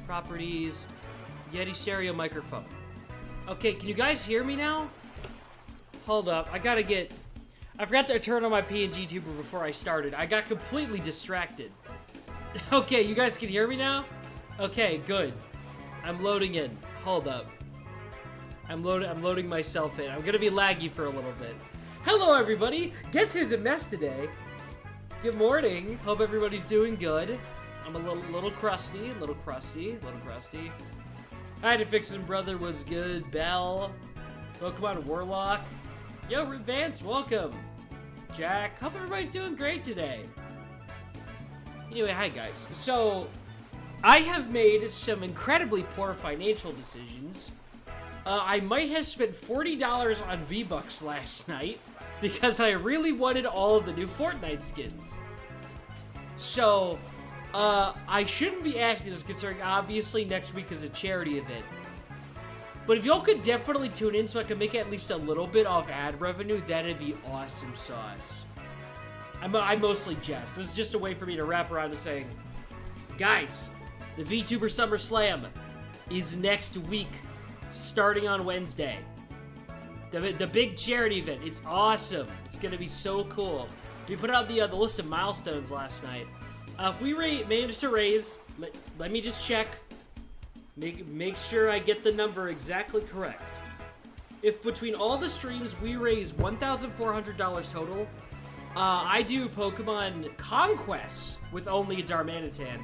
Properties. Yeti stereo microphone. Okay, can you guys hear me now? Hold up, I forgot to turn on my PNGtuber before I started. I got completely distracted. Okay, you guys can hear me now? Okay, good. I'm loading in. Hold up. I'm loading myself in. I'm gonna be laggy for a little bit. Hello, everybody. Guess who's a mess today? Good morning. Hope everybody's doing good. I'm a little crusty. I had to fix some brother. What's good? Bell. Pokemon Warlock. Yo, Vance, welcome. Jack. Hope everybody's doing great today. Anyway, hi guys. So, I have made some incredibly poor financial decisions. I might have spent $40 on V-Bucks last night because I really wanted all of the new Fortnite skins. So, I shouldn't be asking this considering obviously next week is a charity event. But if y'all could definitely tune in so I can make at least a little bit off ad revenue, that'd be awesome sauce. I mostly jest. This is just a way for me to wrap around to saying, guys, the VTuber Summer Slam is next week, starting on Wednesday. The big charity event. It's awesome. It's gonna be so cool. We put out the list of milestones last night. If we manage to raise, let me just check. Make sure I get the number exactly correct. If between all the streams we raise $1,400 total, I do Pokemon Conquest with only a Darmanitan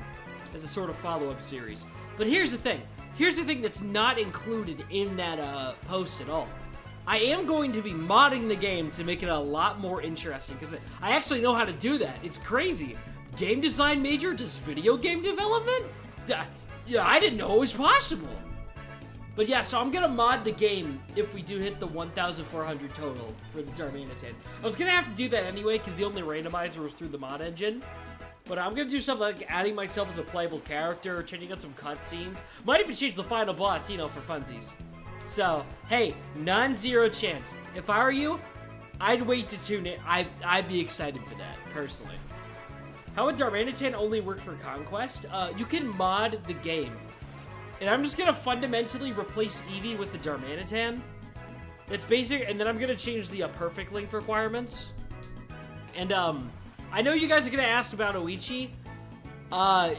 as a sort of follow-up series. But here's the thing. Here's the thing that's not included in that post at all. I am going to be modding the game to make it a lot more interesting because I actually know how to do that. It's crazy. Game design major does video game development? Yeah, I didn't know it was possible. But yeah, so I'm gonna mod the game if we do hit the 1,400 total for the Darmanitan. I was gonna have to do that anyway because the only randomizer was through the mod engine. But I'm gonna do something like adding myself as a playable character, changing out some cutscenes. Might even change the final boss, you know, for funsies. So, hey, non-zero chance. If I were you, I'd wait to tune in. I'd be excited for that, personally. How would Darmanitan only work for Conquest? You can mod the game. And I'm just gonna fundamentally replace Eevee with the Darmanitan. It's basic, and then I'm gonna change the perfect link requirements. And, I know you guys are gonna ask about Oichi.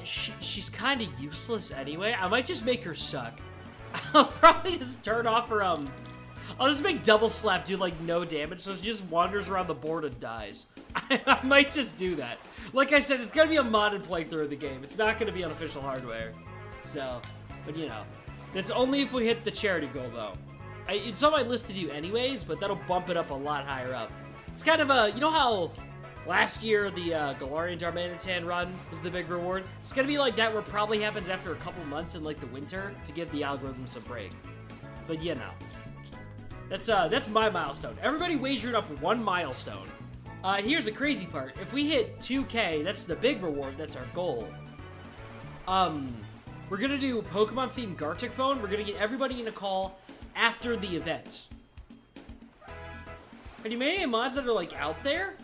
She's kinda useless anyway. I might just make her suck. I'll probably just turn off her, I'll just make Double Slap do, like, no damage, so she just wanders around the board and dies. I might just do that. Like I said, it's gonna be a modded playthrough of the game. It's not gonna be on official hardware. So, but you know. That's only if we hit the charity goal, though. It's on my list to do anyways, but that'll bump it up a lot higher up. It's kind of a, you know how last year the Galarian Darmanitan run was the big reward? It's gonna be like that where it probably happens after a couple months in, like, the winter to give the algorithms a break. But, you know. That's my milestone. Everybody wagered up one milestone. Here's the crazy part. If we hit 2K, that's the big reward. That's our goal. We're gonna do Pokemon-themed Gartic Phone. We're gonna get everybody in a call after the event. Have you made any mods that are, like, out there?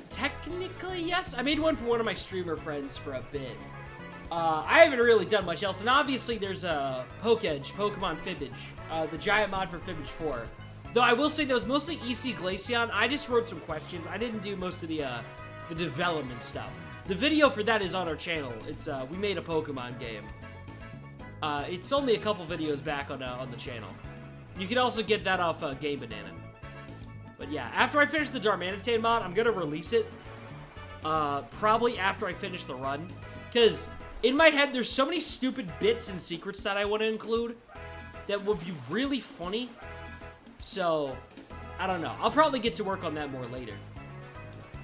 Technically, yes. I made one for one of my streamer friends for a bit. I haven't really done much else. And obviously, there's Pokemon Fibbage. The giant mod for Fibbage 4. Though I will say that was mostly EC Glaceon. I just wrote some questions. I didn't do most of the development stuff. The video for that is on our channel. It's we made a Pokemon game. It's only a couple videos back on the channel. You can also get that off Game Banana. But yeah, after I finish the Darmanitan mod, I'm gonna release it. Probably after I finish the run, because in my head there's so many stupid bits and secrets that I want to include that would be really funny. So, I don't know. I'll probably get to work on that more later.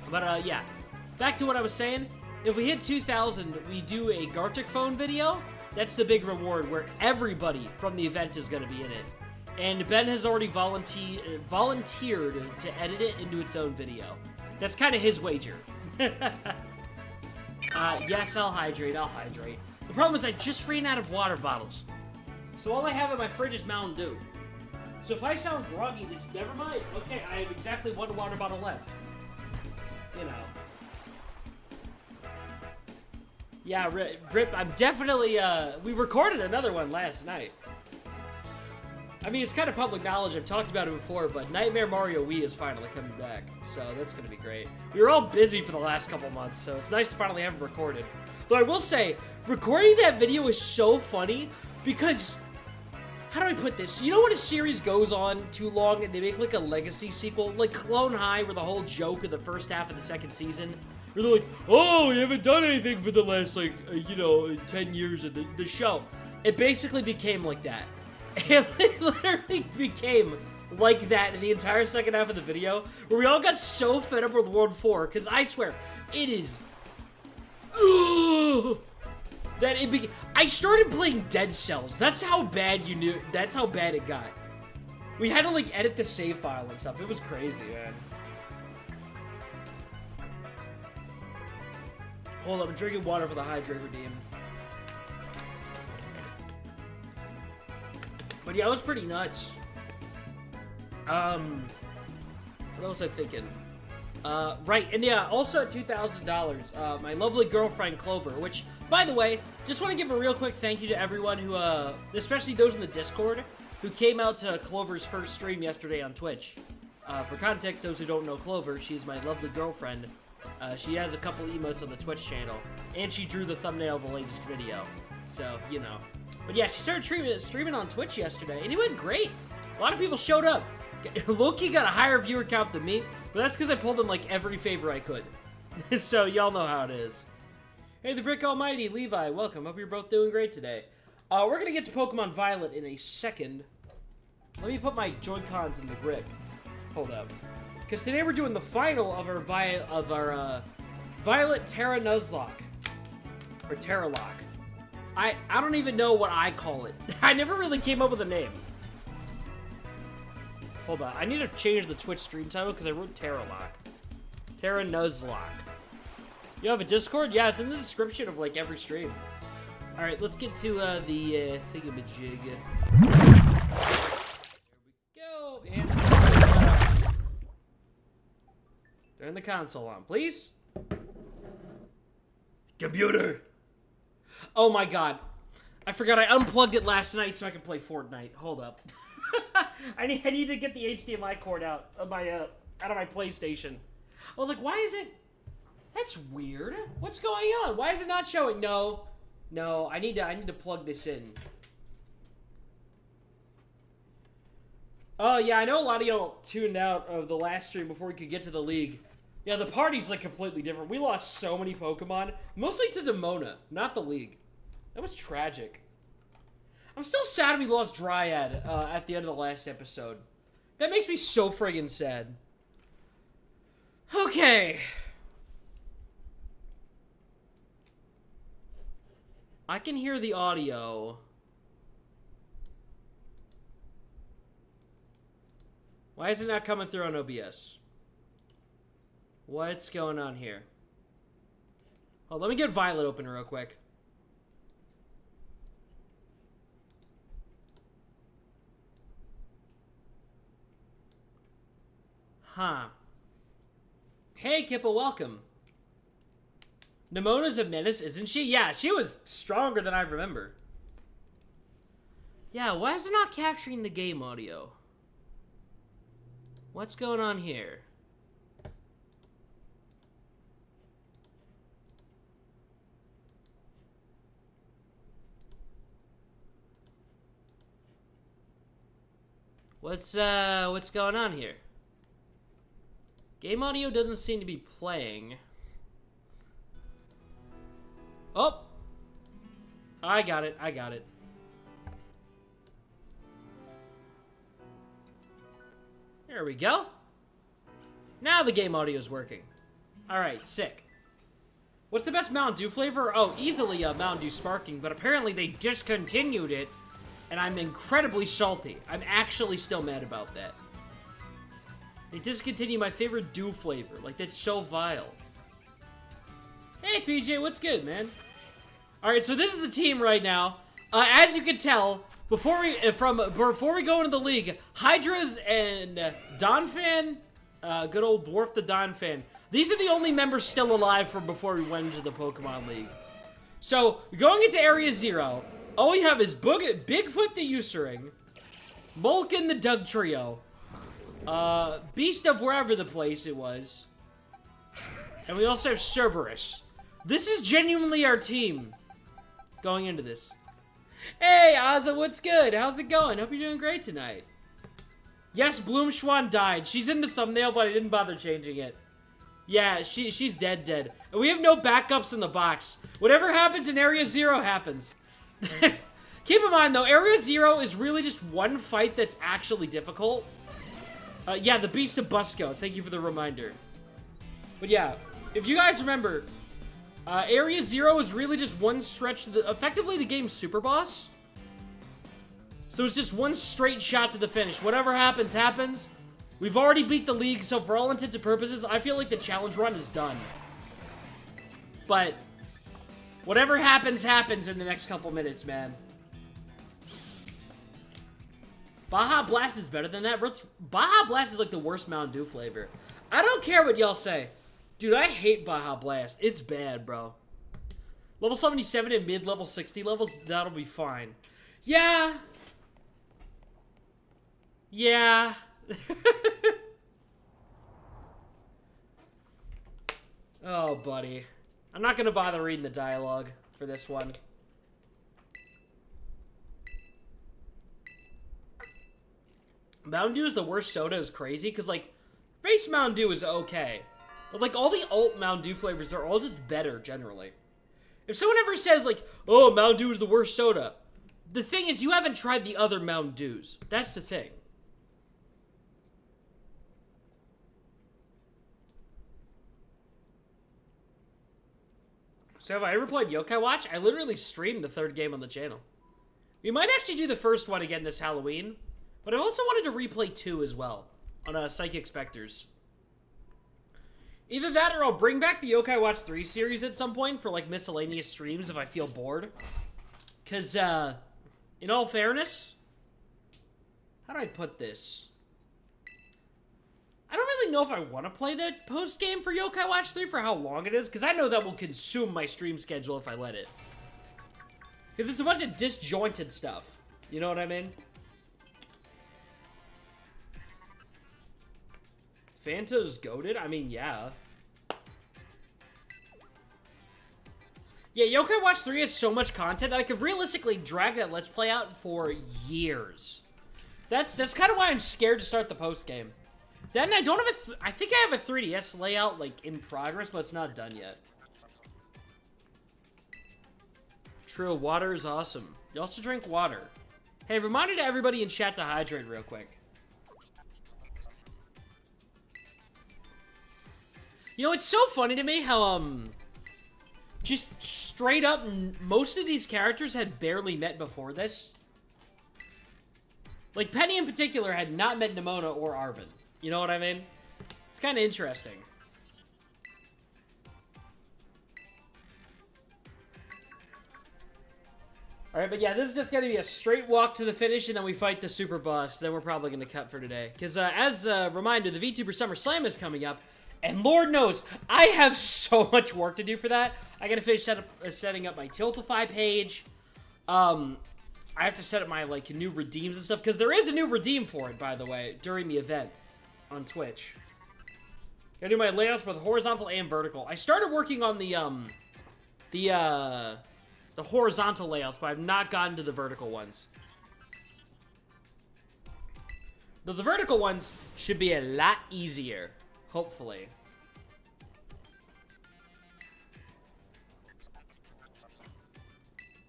But, yeah. Back to what I was saying. If we hit 2,000, we do a Gartic Phone video. That's the big reward where everybody from the event is going to be in it. And Ben has already volunteered to edit it into its own video. That's kind of his wager. Yes, I'll hydrate. The problem is I just ran out of water bottles. So all I have in my fridge is Mountain Dew. So if I sound groggy, never mind. Okay, I have exactly one water bottle left. You know. Yeah, Rip, I'm definitely, we recorded another one last night. I mean, it's kind of public knowledge, I've talked about it before, but Nightmare Mario Wii is finally coming back, so that's gonna be great. We were all busy for the last couple months, so it's nice to finally have it recorded. Though I will say, recording that video is so funny, because, how do I put this? You know when a series goes on too long and they make like a legacy sequel, like Clone High, where the whole joke of the first half of the second season, where they're like, oh, we haven't done anything for the last, like, 10 years of the show. It basically became like that. It literally became like that in the entire second half of the video, where we all got so fed up with World 4, because I swear, it is... that it became... I started playing Dead Cells. That's how bad that's how bad it got. We had to, like, edit the save file and stuff. It was crazy, man. Hold up, I'm drinking water for the hydrate redeem. But yeah, it was pretty nuts. What else was I thinking? Right, and yeah, also at $2,000, my lovely girlfriend Clover, which, by the way, just want to give a real quick thank you to everyone who, especially those in the Discord, who came out to Clover's first stream yesterday on Twitch. For context, those who don't know Clover, she's my lovely girlfriend. She has a couple emotes on the Twitch channel, and she drew the thumbnail of the latest video. So, you know. But yeah, she started streaming on Twitch yesterday, and it went great. A lot of people showed up. Loki got a higher viewer count than me, but that's because I pulled them like every favor I could. So y'all know how it is. Hey, the Brick Almighty, Levi, welcome. Hope you're both doing great today. We're gonna get to Pokemon Violet in a second. Let me put my Joy-Cons in the grip. Hold up. Because today we're doing the final of our Violet Tera-nuzlocke. Or Tera-lock. I don't even know what I call it. I never really came up with a name. Hold on, I need to change the Twitch stream title because I wrote Tera-lock. Tera-nuzlocke. You have a Discord? Yeah, it's in the description of like every stream. Alright, let's get to the thingamajig. There we go. And turn the console on, please. Computer. Oh my god. I forgot I unplugged it last night so I could play Fortnite. Hold up. I need to get the HDMI cord out of my PlayStation. I was like, why is it... That's weird. What's going on? Why is it not showing? No, I need to plug this in. Oh yeah, I know a lot of y'all tuned out of the last stream before we could get to the league. Yeah, the party's like completely different. We lost so many Pokemon, mostly to Demona, not the league. That was tragic. I'm still sad we lost Dryad at the end of the last episode. That makes me so friggin' sad. Okay. I can hear the audio. Why is it not coming through on OBS? What's going on here? Oh, let me get Violet open real quick. Huh. Hey, Kippa, welcome. Nemona's a menace, isn't she? Yeah, she was stronger than I remember. Yeah, why is it not capturing the game audio? What's going on here? What's going on here? Game audio doesn't seem to be playing. Oh! I got it. There we go. Now the game audio is working. Alright, sick. What's the best Mountain Dew flavor? Oh, easily Mountain Dew Sparking, but apparently they discontinued it, and I'm incredibly salty. I'm actually still mad about that. They discontinued my favorite Dew flavor. Like, that's so vile. Hey, PJ, what's good, man? Alright, so this is the team right now. As you can tell, before we go into the league, Hydra's and Donphan, good old Dwarf the Donphan, these are the only members still alive from before we went into the Pokemon League. So, going into Area 0, all we have is Bigfoot the Usering, Mulkin the Doug Trio, Beast of wherever the place it was, and we also have Cerberus. This is genuinely our team going into this. Hey, Ozza, what's good? How's it going? Hope you're doing great tonight. Yes, Bloomschwan died. She's in the thumbnail, but I didn't bother changing it. Yeah, she's dead. And we have no backups in the box. Whatever happens in Area 0 happens. Keep in mind, though, Area 0 is really just one fight that's actually difficult. Yeah, the Beast of Busco. Thank you for the reminder. But yeah, if you guys remember, Area 0 is really just one stretch, effectively the game's super boss. So it's just one straight shot to the finish. Whatever happens, happens. We've already beat the league, so for all intents and purposes, I feel like the challenge run is done. But whatever happens, happens in the next couple minutes, man. Baja Blast is better than that. Baja Blast is like the worst Mountain Dew flavor. I don't care what y'all say. Dude, I hate Baja Blast. It's bad, bro. Level 77 and mid-level 60 levels, that'll be fine. Yeah. Yeah. Oh, buddy. I'm not gonna bother reading the dialogue for this one. Mountain Dew is the worst soda is crazy, because, like, base Mountain Dew is okay. But, like, all the alt Mountain Dew flavors are all just better, generally. If someone ever says, like, oh, Mountain Dew is the worst soda, the thing is, you haven't tried the other Mountain Dews. That's the thing. So have I ever played Yokai Watch? I literally streamed the third game on the channel. We might actually do the first one again this Halloween, but I also wanted to replay 2 as well on Psychic Spectres. Either that or I'll bring back the Yokai Watch 3 series at some point for like miscellaneous streams if I feel bored. Because, in all fairness, how do I put this? I don't really know if I want to play the post-game for Yokai Watch 3 for how long it is, because I know that will consume my stream schedule if I let it. Because it's a bunch of disjointed stuff. You know what I mean? Fanto's goated? I mean, yeah. Yeah, Yokai Watch 3 has so much content that I could realistically drag that Let's Play out for years. That's kind of why I'm scared to start the post-game. Then I don't have I think I have a 3DS layout, like, in progress, but it's not done yet. True, water is awesome. You also drink water. Hey, reminder to everybody in chat to hydrate real quick. You know, it's so funny to me how, just straight up, most of these characters had barely met before this. Like, Penny in particular had not met Nimona or Arven. You know what I mean? It's kind of interesting. Alright, but yeah, this is just going to be a straight walk to the finish, and then we fight the super boss. Then we're probably going to cut for today. Because, as a reminder, the VTuber Summer Slam is coming up. And Lord knows, I have so much work to do for that. I got to finish setting up my Tiltify page. I have to set up my, like, new redeems and stuff. Because there is a new redeem for it, by the way, during the event on Twitch. Gotta do my layouts both horizontal and vertical. I started working on the horizontal layouts, but I've not gotten to the vertical ones. Though the vertical ones should be a lot easier, hopefully.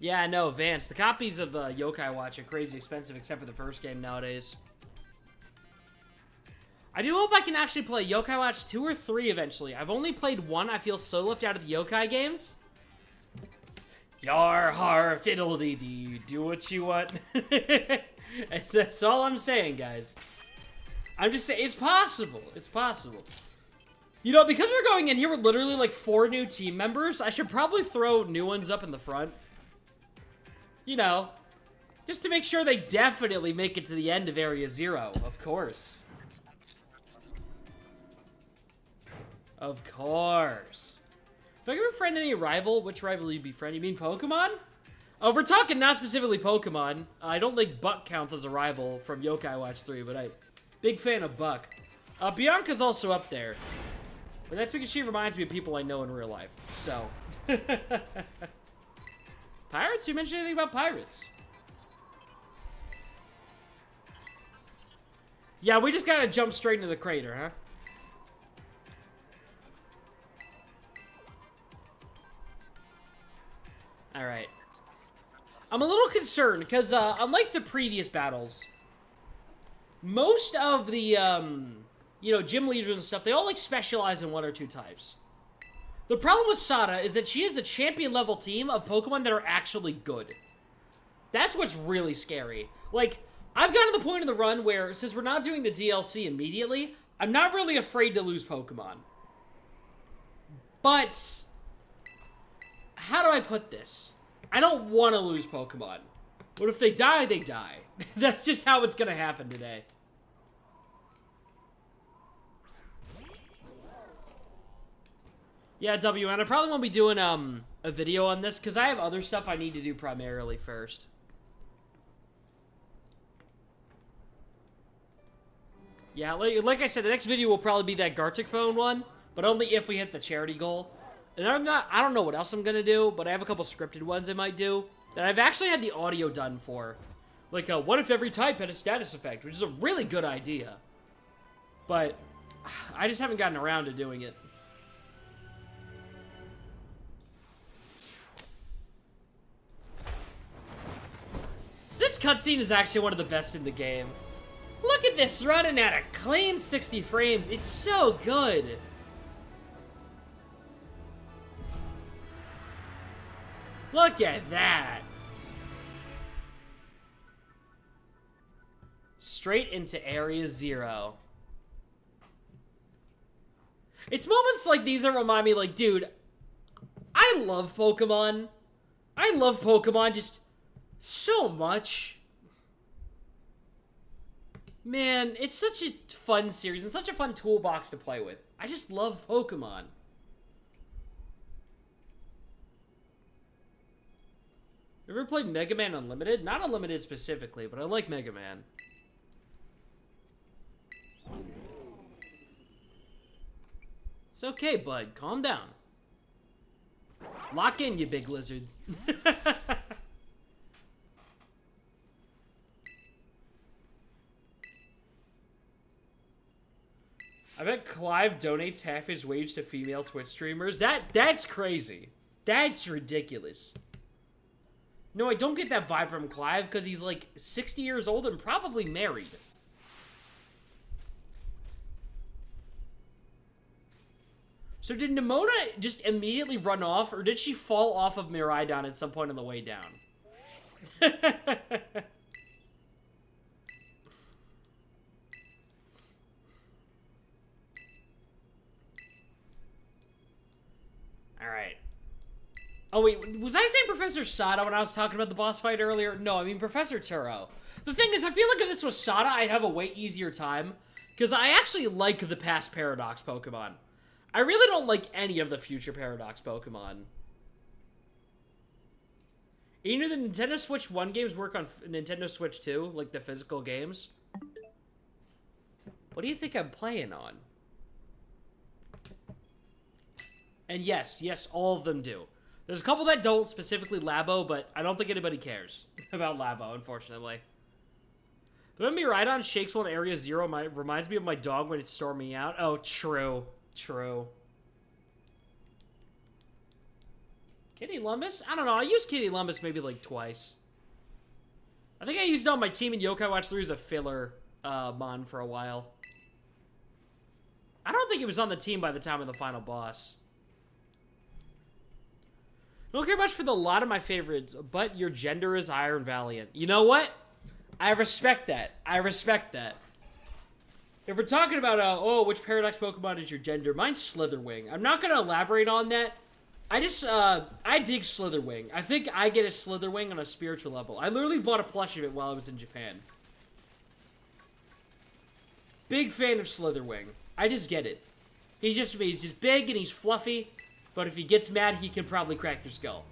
Yeah, no, Vance. The copies of Yokai Watch are crazy expensive, except for the first game nowadays. I do hope I can actually play Yokai Watch 2 or 3 eventually. I've only played 1. I feel so left out of the Yokai games. Yar har fiddle-dee-dee, do what you want. That's all I'm saying, guys. I'm just saying, it's possible. It's possible. You know, because we're going in here with literally like 4 new team members, I should probably throw new ones up in the front. You know, just to make sure they definitely make it to the end of Area 0, of course. Of course. If I could befriend any rival, which rival do you befriend? You mean Pokemon? Oh, we're talking not specifically Pokemon. I don't think Buck counts as a rival from Yokai Watch 3, but I'm big fan of Buck. Bianca's also up there. But that's because she reminds me of people I know in real life, so. Pirates? You mentioned anything about pirates? Yeah, we just gotta jump straight into the crater, huh? Alright. I'm a little concerned, because, unlike the previous battles, most of the, you know, gym leaders and stuff, they all, like, specialize in one or two types. The problem with Sada is that she is a champion-level team of Pokemon that are actually good. That's what's really scary. Like, I've gotten to the point in the run where, since we're not doing the DLC immediately, I'm not really afraid to lose Pokemon. But, how do I put this? I don't want to lose Pokemon. But if they die, they die. That's just how it's gonna happen today. Yeah, WN, I probably won't be doing a video on this because I have other stuff I need to do primarily first. Yeah, like I said, the next video will probably be that Gartic phone one, but only if we hit the charity goal. And I don't know what else I'm gonna do, but I have a couple scripted ones I might do that I've actually had the audio done for. Like, what if every type had a status effect, which is a really good idea. But I just haven't gotten around to doing it. This cutscene is actually one of the best in the game. Look at this running at a clean 60 frames. It's so good. Look at that. Straight into Area 0. It's moments like these that remind me, like, dude, I love Pokemon. I love Pokemon just so much. Man, it's such a fun series and such a fun toolbox to play with. I just love Pokemon. Ever played Mega Man Unlimited? Not Unlimited specifically, but I like Mega Man. It's okay, bud. Calm down. Lock in, you big lizard. I bet Clive donates half his wage to female Twitch streamers. That's crazy. That's ridiculous. No, I don't get that vibe from Clive because he's like 60 years old and probably married. So did Nimona just immediately run off, or did she fall off of Miraidon at some point on the way down? Alright. Oh wait, was I saying Professor Sada when I was talking about the boss fight earlier? No, I mean Professor Turo. The thing is, I feel like if this was Sada, I'd have a way easier time. Because I actually like the past Paradox Pokemon. I really don't like any of the future Paradox Pokemon. Either the Nintendo Switch 1 games work on Nintendo Switch 2, like the physical games. What do you think I'm playing on? And yes, all of them do. There's a couple that don't, specifically Labo, but I don't think anybody cares about Labo, unfortunately. The way Miraidon shakes while in Area 0 reminds me of my dog when it's storming out. Oh, true. True. Kitty Lumbus? I don't know. I used Kitty Lumbus maybe like twice. I think I used it on my team in Yokai Watch 3 as a filler mon for a while. I don't think it was on the team by the time of the final boss. I don't care much for the lot of my favorites, but your gender is Iron Valiant. You know what? I respect that. I respect that. If we're talking about, oh, which Paradox Pokemon is your gender, mine's Slitherwing. I'm not going to elaborate on that. I dig Slitherwing. I think I get a Slitherwing on a spiritual level. I literally bought a plush of it while I was in Japan. Big fan of Slitherwing. I just get it. He's just big and he's fluffy. But if he gets mad, he can probably crack your skull.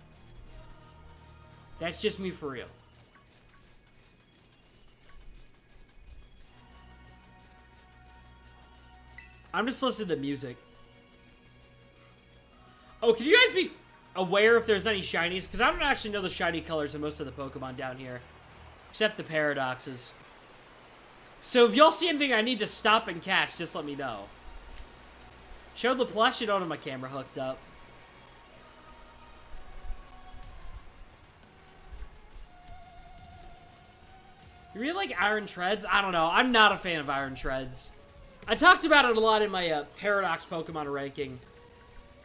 That's just me for real. I'm just listening to music. Oh, can you guys be aware if there's any shinies? Because I don't actually know the shiny colors of most of the Pokemon down here. Except the paradoxes. So if y'all see anything I need to stop and catch, just let me know. Show the plush, you don't have my camera hooked up. You really like Iron Treads? I don't know. I'm not a fan of Iron Treads. I talked about it a lot in my Paradox Pokemon ranking.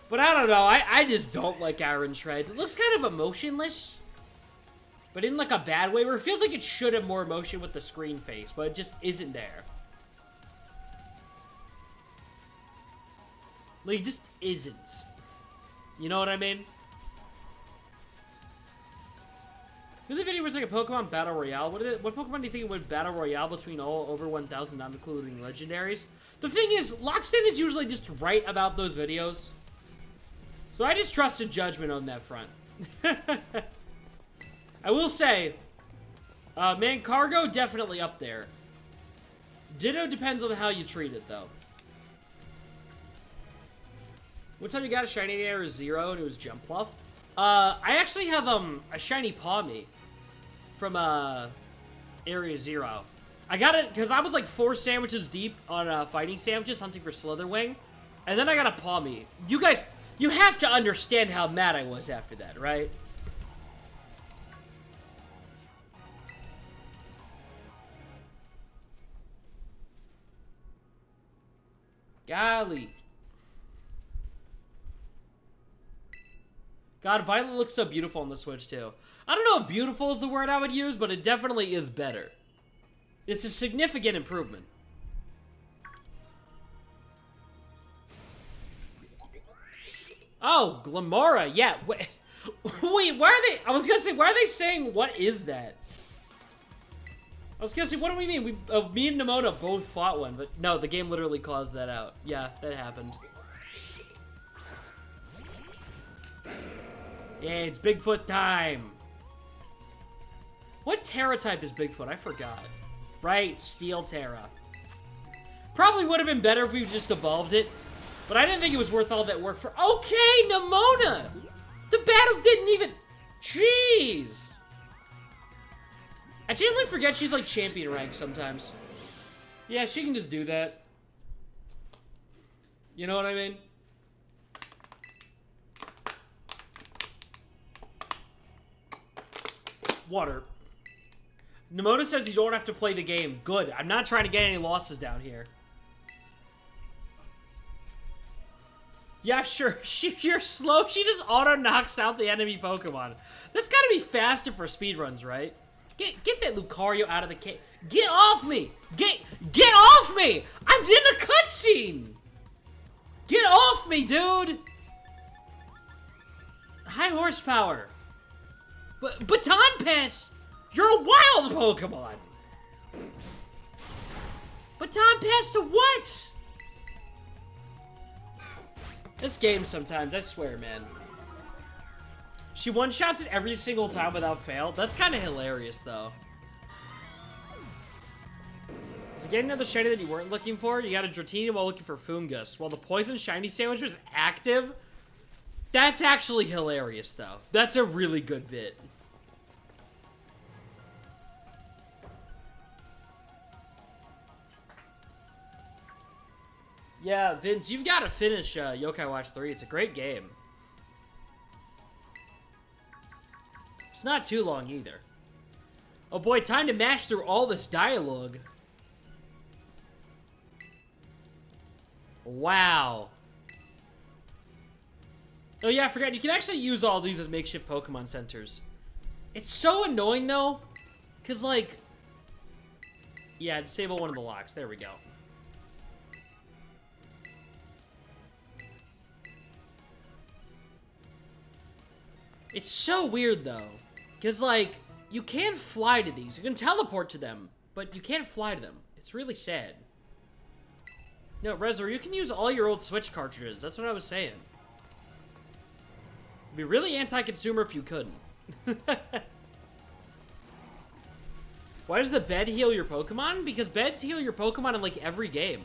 But I don't know. I just don't like Iron Treads. It looks kind of emotionless. But in like a bad way, where it feels like it should have more emotion with the screen face. But it just isn't there. Like, it just isn't. You know what I mean? The video was like a Pokemon Battle Royale. What Pokemon do you think would Battle Royale between all over 1,000, not including legendaries? The thing is, Lockstin is usually just right about those videos. So I just trusted judgment on that front. I will say, Mancargo definitely up there. Ditto depends on how you treat it, though. One time you got a shiny in Area 0 and it was Jumpluff. I actually have a shiny Pawmi from Area 0. I got it because I was like 4 sandwiches deep on fighting sandwiches hunting for Slitherwing. And then I got a Pawmi. You guys, you have to understand how mad I was after that, right? Golly. God, Violet looks so beautiful on the Switch, too. I don't know if beautiful is the word I would use, but it definitely is better. It's a significant improvement. Oh, Glamora, yeah. Wait, why are they... I was gonna say, why are they saying, what is that? I was gonna say, what do we mean? Me and Nimona both fought one, but no, the game literally caused that out. Yeah, that happened. Yeah, it's Bigfoot time. What Terra type is Bigfoot? I forgot. Right, Steel Terra. Probably would have been better if we just evolved it, but I didn't think it was worth all that work for... Okay, Nimona! The battle didn't even... Jeez! I generally forget she's like champion rank sometimes. Yeah, she can just do that. You know what I mean? Water. Nimona says you don't have to play the game. Good. I'm not trying to get any losses down here. Yeah, sure. You're slow. She just auto-knocks out the enemy Pokemon. That's gotta be faster for speedruns, right? Get that Lucario out of the cave. Get off me! Get off me! I'm in a cutscene! Get off me, dude! High horsepower. Baton Pass! You're a wild Pokemon! Baton Pass to what? This game sometimes, I swear, man. She one-shots it every single time without fail. That's kind of hilarious, though. Is it getting another shiny that you weren't looking for? You got a Dratini while looking for Fungus. While the Poison Shiny Sandwich was active? That's actually hilarious, though. That's a really good bit. Yeah, Vince, you've got to finish Yokai Watch 3. It's a great game. It's not too long, either. Oh boy, time to mash through all this dialogue. Wow. Oh yeah, I forgot. You can actually use all these as makeshift Pokemon centers. It's so annoying, though. Because, like... Yeah, disable one of the locks. There we go. It's so weird, though. Because, like, you can fly to these. You can teleport to them, but you can't fly to them. It's really sad. No, Rezor, you can use all your old Switch cartridges. That's what I was saying. It'd be really anti-consumer if you couldn't. Why does the bed heal your Pokemon? Because beds heal your Pokemon in, like, every game.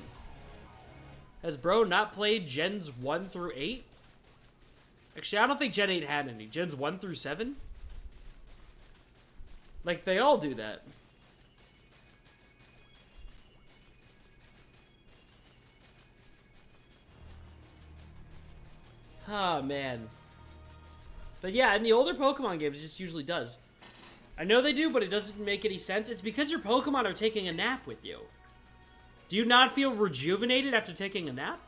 Has bro not played Gens 1 through 8? Actually, I don't think Gen 8 had any. Gens 1 through 7? Like, they all do that. Oh, man. But yeah, in the older Pokemon games, it just usually does. I know they do, but it doesn't make any sense. It's because your Pokemon are taking a nap with you. Do you not feel rejuvenated after taking a nap?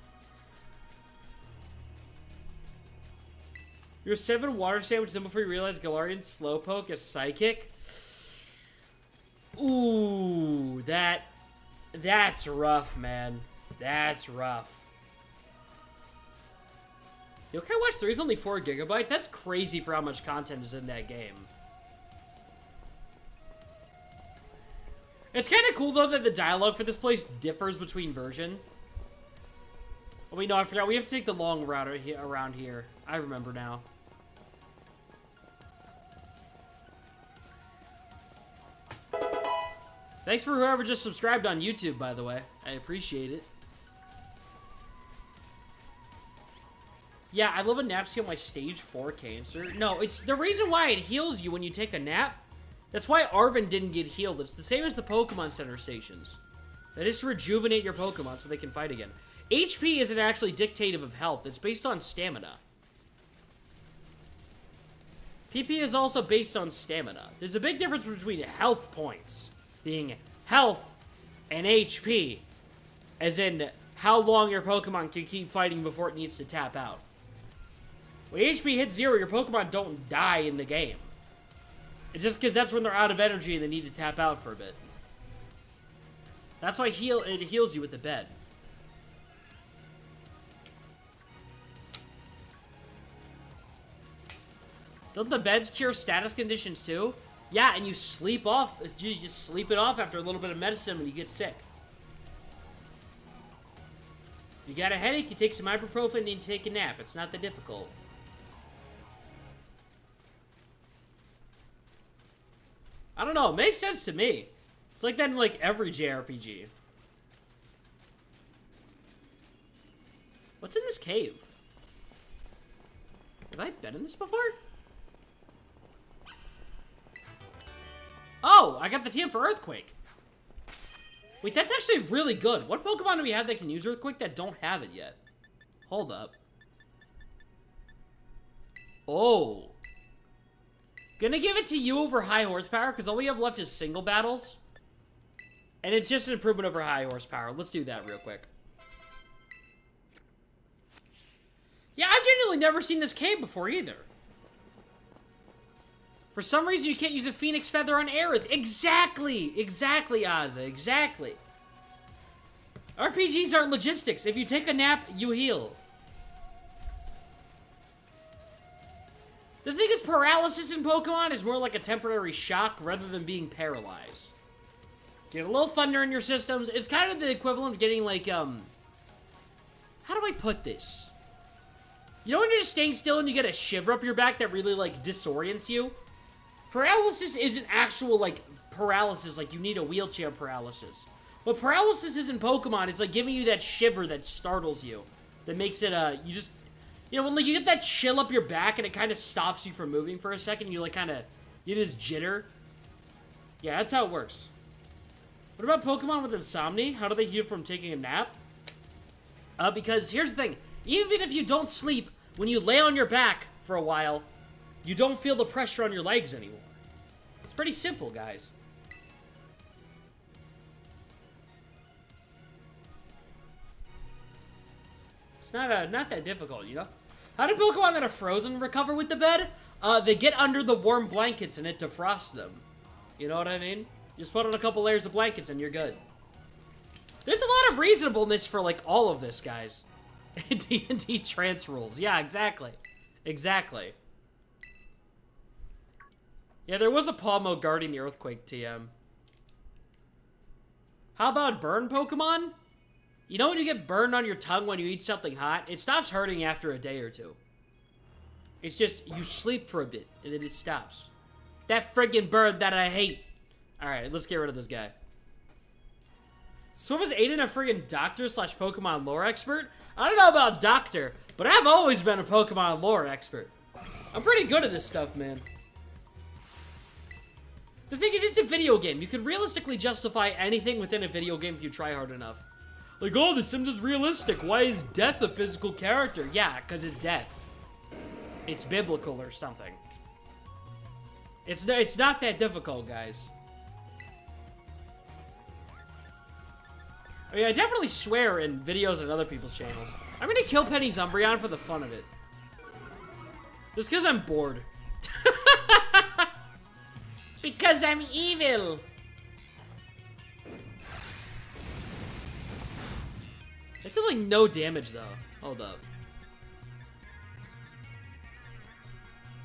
You're 7 water sandwiches in before you realize Galarian Slowpoke is psychic. Ooh, that's rough, man. That's rough. Yokai Watch 3 is only 4 gigabytes? That's crazy for how much content is in that game. It's kind of cool, though, that the dialogue for this place differs between version. Oh, wait, no, I forgot. We have to take the long route around here. I remember now. Thanks for whoever just subscribed on YouTube, by the way. I appreciate it. Yeah, I love a nap heal my stage 4 cancer. No, it's the reason why it heals you when you take a nap. That's why Arven didn't get healed. It's the same as the Pokemon Center stations. That is to rejuvenate your Pokemon so they can fight again. HP isn't actually dictative of health. It's based on stamina. PP is also based on stamina. There's a big difference between health points being health and HP, as in how long your Pokemon can keep fighting before it needs to tap out. When HP hits 0, your Pokemon don't die in the game. It's just because that's when they're out of energy and they need to tap out for a bit. That's why it heals you with the bed. Don't the beds cure status conditions too? Yeah, and you sleep off. You just sleep it off after a little bit of medicine when you get sick. You got a headache, you take some ibuprofen and you take a nap. It's not that difficult. I don't know, it makes sense to me. It's like that in like every JRPG. What's in this cave? Have I been in this before? Oh, I got the TM for Earthquake. Wait, that's actually really good. What Pokemon do we have that can use Earthquake that don't have it yet? Hold up. Oh. Gonna give it to you over high horsepower, because all we have left is single battles. And it's just an improvement over high horsepower. Let's do that real quick. Yeah, I've genuinely never seen this cave before either. For some reason, you can't use a Phoenix Feather on Aerith. Exactly! Exactly, Azza. Exactly. RPGs aren't logistics. If you take a nap, you heal. The thing is, paralysis in Pokemon is more like a temporary shock rather than being paralyzed. Get a little thunder in your systems. It's kind of the equivalent of getting, like, how do I put this? You know when you're just staying still and you get a shiver up your back that really, like, disorients you? Paralysis isn't actual, like, paralysis, like you need a wheelchair paralysis. What paralysis is in Pokemon, it's like giving you that shiver that startles you. That makes it, you just... You know, when like, you get that chill up your back and it kind of stops you from moving for a second, you like kind of get this jitter. Yeah, that's how it works. What about Pokemon with insomnia? How do they heal from taking a nap? Because here's the thing. Even if you don't sleep, when you lay on your back for a while, you don't feel the pressure on your legs anymore. It's pretty simple, guys. It's not that difficult, you know? How do Pokemon that are frozen recover with the bed? They get under the warm blankets and it defrosts them. You know what I mean? Just put on a couple layers of blankets and you're good. There's a lot of reasonableness for, like, all of this, guys. D&D trance rules. Yeah, exactly. Exactly. Yeah, there was a paw mode guarding the Earthquake TM. How about burn Pokemon? You know when you get burned on your tongue when you eat something hot? It stops hurting after a day or two. It's just, you sleep for a bit, and then it stops. That friggin' bird that I hate. Alright, let's get rid of this guy. So was Aidan a friggin' doctor slash Pokemon lore expert? I don't know about doctor, but I've always been a Pokemon lore expert. I'm pretty good at this stuff, man. The thing is, it's a video game. You can realistically justify anything within a video game if you try hard enough. Like, oh, The Sims is realistic. Why is death a physical character? Yeah, because it's death. It's biblical or something. It's not that difficult, guys. I mean, I definitely swear in videos on other people's channels. I'm gonna kill Penny's Umbreon for the fun of it. Just because I'm bored. Because I'm evil. It did like no damage though. Hold up.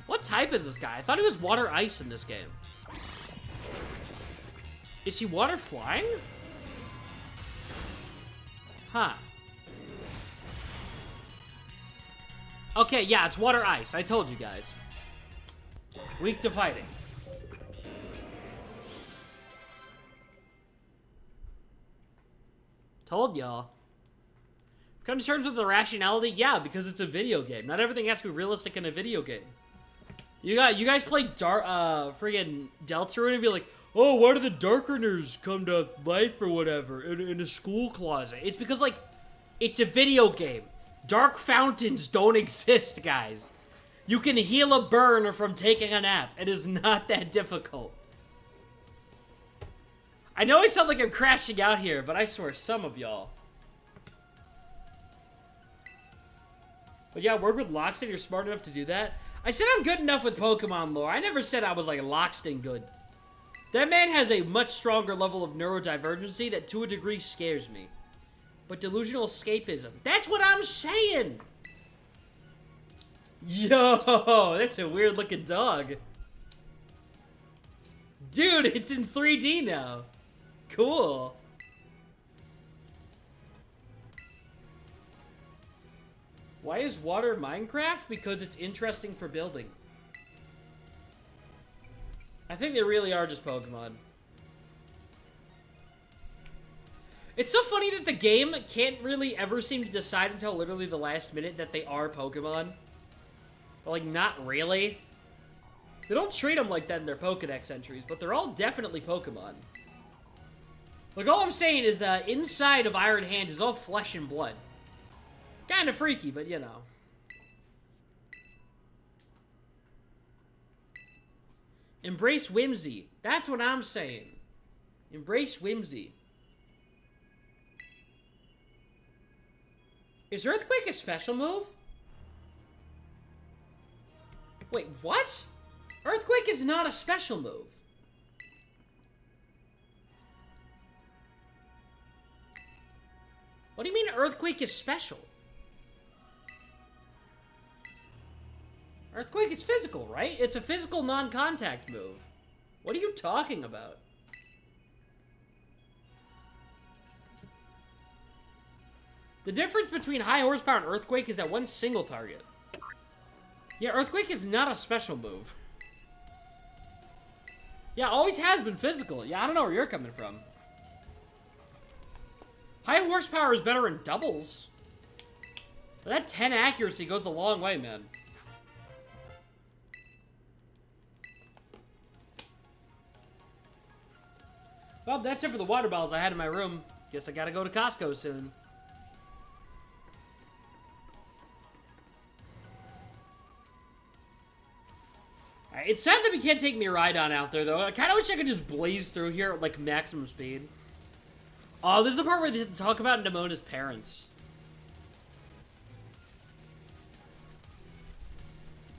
What type is this guy? I thought he was water ice in this game. Is he water flying? Huh. Okay, yeah, it's water ice. I told you guys. Weak to fighting. Told y'all. Come to terms with the rationality? Yeah, because it's a video game. Not everything has to be realistic in a video game. You guys play friggin' Deltarune and be like, oh, why do the Darkeners come to life or whatever in a school closet? It's because, like, it's a video game. Dark fountains don't exist, guys. You can heal a burn from taking a nap. It is not that difficult. I know I sound like I'm crashing out here, but I swear, some of y'all. But yeah, work with Loxton, you're smart enough to do that. I said I'm good enough with Pokemon lore. I never said I was like Loxton good. That man has a much stronger level of neurodivergency that to a degree scares me. But delusional escapism, that's what I'm saying! Yo, that's a weird looking dog. Dude, it's in 3D now. Cool. Why is water Minecraft? Because it's interesting for building. I think they really are just Pokemon. It's so funny that the game can't really ever seem to decide until literally the last minute that they are Pokemon. But, like, not really. They don't treat them like that in their Pokedex entries, but they're all definitely Pokemon. Like, all I'm saying is, inside of Iron Hand is all flesh and blood. Kind of freaky, but you know. Embrace whimsy. That's what I'm saying. Embrace whimsy. Is Earthquake a special move? Wait, what? Earthquake is not a special move. What do you mean Earthquake is special? Earthquake is physical, right? It's a physical non-contact move. What are you talking about? The difference between high horsepower and Earthquake is that one's single target. Yeah, Earthquake is not a special move. Yeah, always has been physical. Yeah, I don't know where you're coming from. High horsepower is better in doubles. But that 10 accuracy goes a long way, man. Well, that's it for the water bottles I had in my room. Guess I gotta go to Costco soon. Alright, it's sad that we can't take Miraidon out there, though. I kinda wish I could just blaze through here at, like, maximum speed. Oh, this is the part where they talk about Nemona's parents.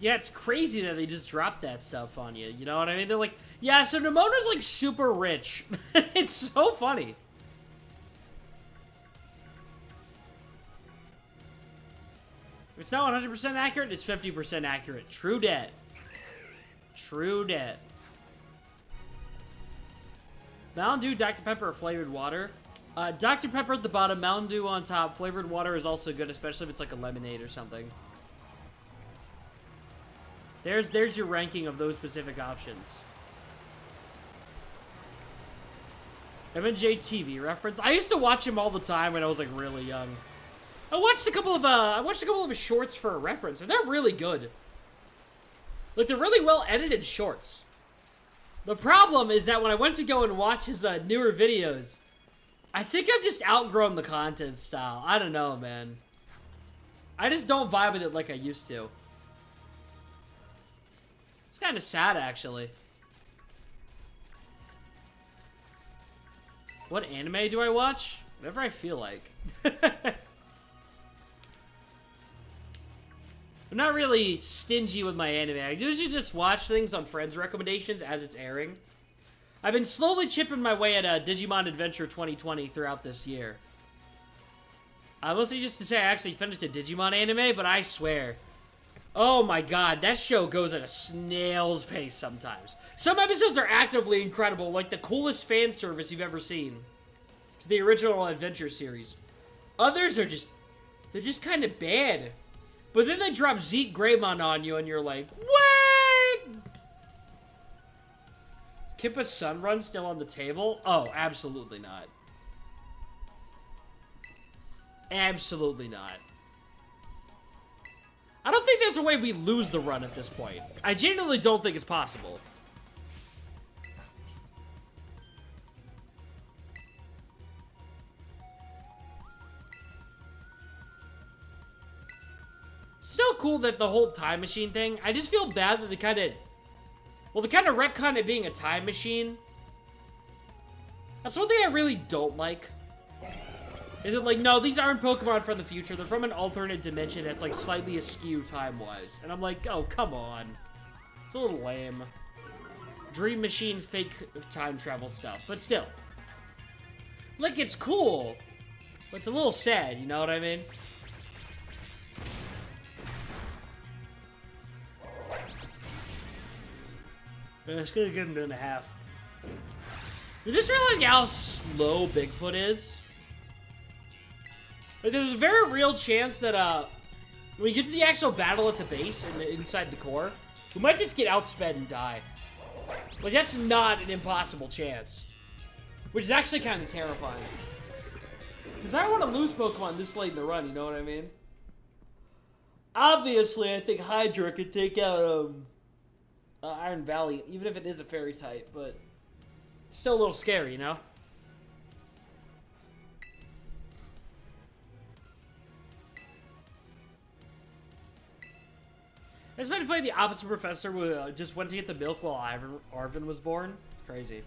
Yeah, it's crazy that they just dropped that stuff on you. You know what I mean? They're like, yeah, so Nemona's like super rich. It's so funny. It's not 100% accurate, it's 50% accurate. True dat. True dat. Mountain Dew, Dr. Pepper, or flavored water? Dr. Pepper at the bottom, Mountain Dew on top. Flavored water is also good, especially if it's like a lemonade or something. There's your ranking of those specific options. PNGTuber reference. I used to watch him all the time when I was like really young. I watched a couple of his shorts for a reference, and they're really good. Like, they're really well edited shorts. The problem is that when I went to go and watch his newer videos, I think I've just outgrown the content style. I don't know, man. I just don't vibe with it like I used to. It's kind of sad, actually. What anime do I watch? Whatever I feel like. I'm not really stingy with my anime. I usually just watch things on friends' recommendations as it's airing. I've been slowly chipping my way at Digimon Adventure 2020 throughout this year. Mostly just to say I actually finished a Digimon anime, but I swear. Oh my god, that show goes at a snail's pace sometimes. Some episodes are actively incredible, like the coolest fan service you've ever seen to the original Adventure series. Others are they're just kind of bad. But then they drop Zeke Greymon on you and you're like, what? Is Kippa's Sun Run still on the table? Oh, absolutely not. Absolutely not. I don't think there's a way we lose the run at this point. I genuinely don't think it's possible. Still cool that the whole time machine thing, I just feel bad that they kind of retconned it being a time machine. That's one thing I really don't like. Is it like, no, these aren't Pokemon from the future. They're from an alternate dimension that's like slightly askew time-wise. And I'm like, oh, come on. It's a little lame. Dream machine fake time travel stuff. But still. Like, it's cool. But it's a little sad, you know what I mean? It's gonna get him to 1.5. You just realize how slow Bigfoot is? Like, there's a very real chance that, when you get to the actual battle at the base and inside the core, we might just get outsped and die. Like, that's not an impossible chance. Which is actually kind of terrifying. Because I don't want to lose Pokemon this late in the run, you know what I mean? Obviously, I think Hydra could take out, Iron Valley, even if it is a fairy type, but it's still a little scary, you know? It's funny to find the opposite professor who just went to get the milk while Arvin was born. It's crazy.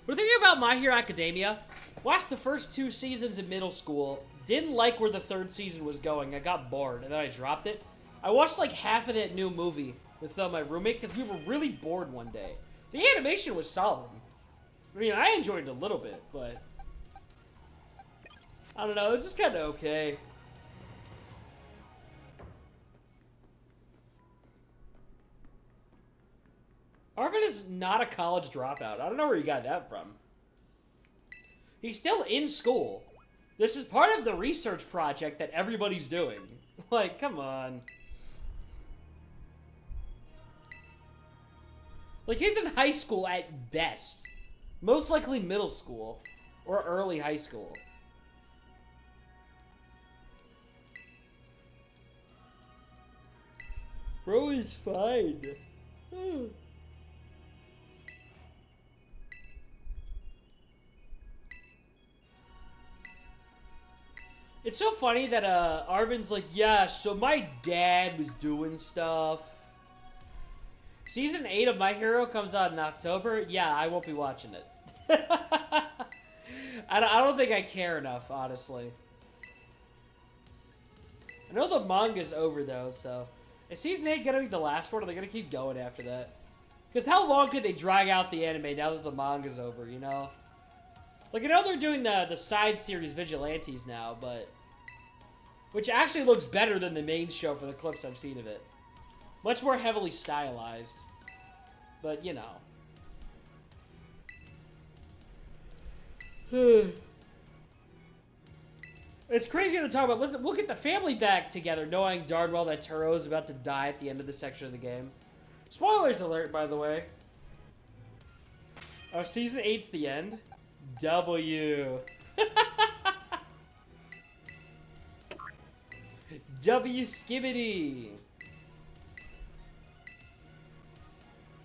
We're thinking about My Hero Academia. Watched the first 2 seasons in middle school. Didn't like where the 3rd season was going. I got bored, and then I dropped it. I watched like half of that new movie with my roommate because we were really bored one day. The animation was solid. I mean, I enjoyed it a little bit, but I don't know. It was just kind of okay. Arvin is not a college dropout. I don't know where you got that from. He's still in school. This is part of the research project that everybody's doing. Like, come on. Like, he's in high school at best. Most likely middle school. Or early high school. Bro is fine. It's so funny that Arvin's like, yeah, so my dad was doing stuff. Season 8 of My Hero comes out in October. Yeah, I won't be watching it. I don't think I care enough, honestly. I know the manga's over, though, so... Is Season 8 gonna be the last one, or are they gonna keep going after that? Because how long could they drag out the anime now that the manga's over, you know? Like, I know they're doing the side series Vigilantes now, but... Which actually looks better than the main show for the clips I've seen of it. Much more heavily stylized. But, you know. It's crazy to talk about. We'll get the family back together, knowing darn well that Turo is about to die at the end of this section of the game. Spoilers alert, by the way. Oh, season 8's the end. W. W skibbity.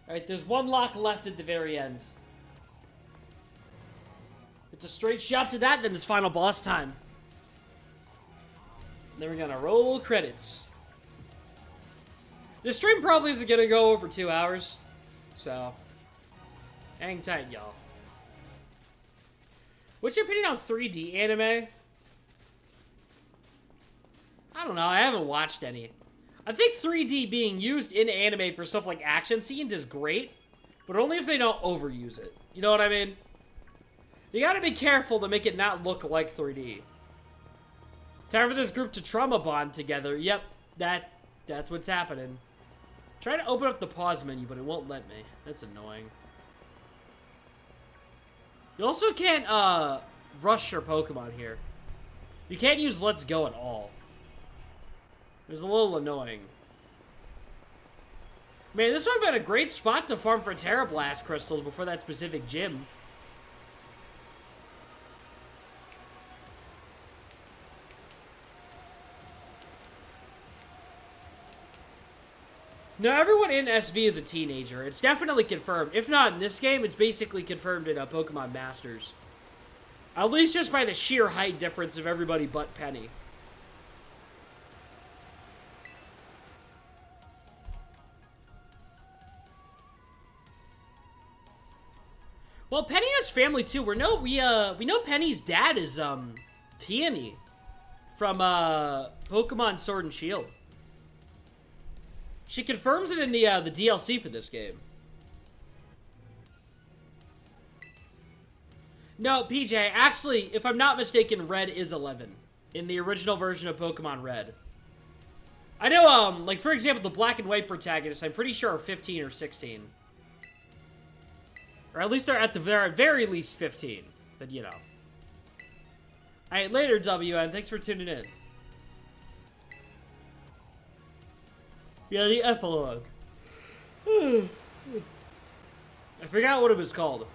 Alright, there's one lock left at the very end. It's a straight shot to that, then it's final boss time. Then we're gonna roll credits. This stream probably isn't gonna go over 2 hours. So, hang tight, y'all. What's your opinion on 3D anime? I don't know, I haven't watched any. I think 3D being used in anime for stuff like action scenes is great, but only if they don't overuse it. You know what I mean? You gotta be careful to make it not look like 3D. Time for this group to trauma bond together. Yep, that's what's happening. Try to open up the pause menu, but it won't let me. That's annoying. You also can't, rush your Pokemon here. You can't use Let's Go at all. It's a little annoying. Man, this would have been a great spot to farm for Terra Blast crystals before that specific gym. No, everyone in SV is a teenager. It's definitely confirmed. If not in this game, it's basically confirmed in Pokemon Masters. At least just by the sheer height difference of everybody but Penny. Well, Penny has family too. We know Penny's dad is Peony from Pokemon Sword and Shield. She confirms it in the DLC for this game. No, PJ, actually, if I'm not mistaken, Red is 11 in the original version of Pokemon Red. I know, like, for example, the black and white protagonists, I'm pretty sure are 15 or 16. Or at least they're at the very least 15. But, you know. Alright, later, WN. Thanks for tuning in. Yeah, the epilogue. I forgot what it was called.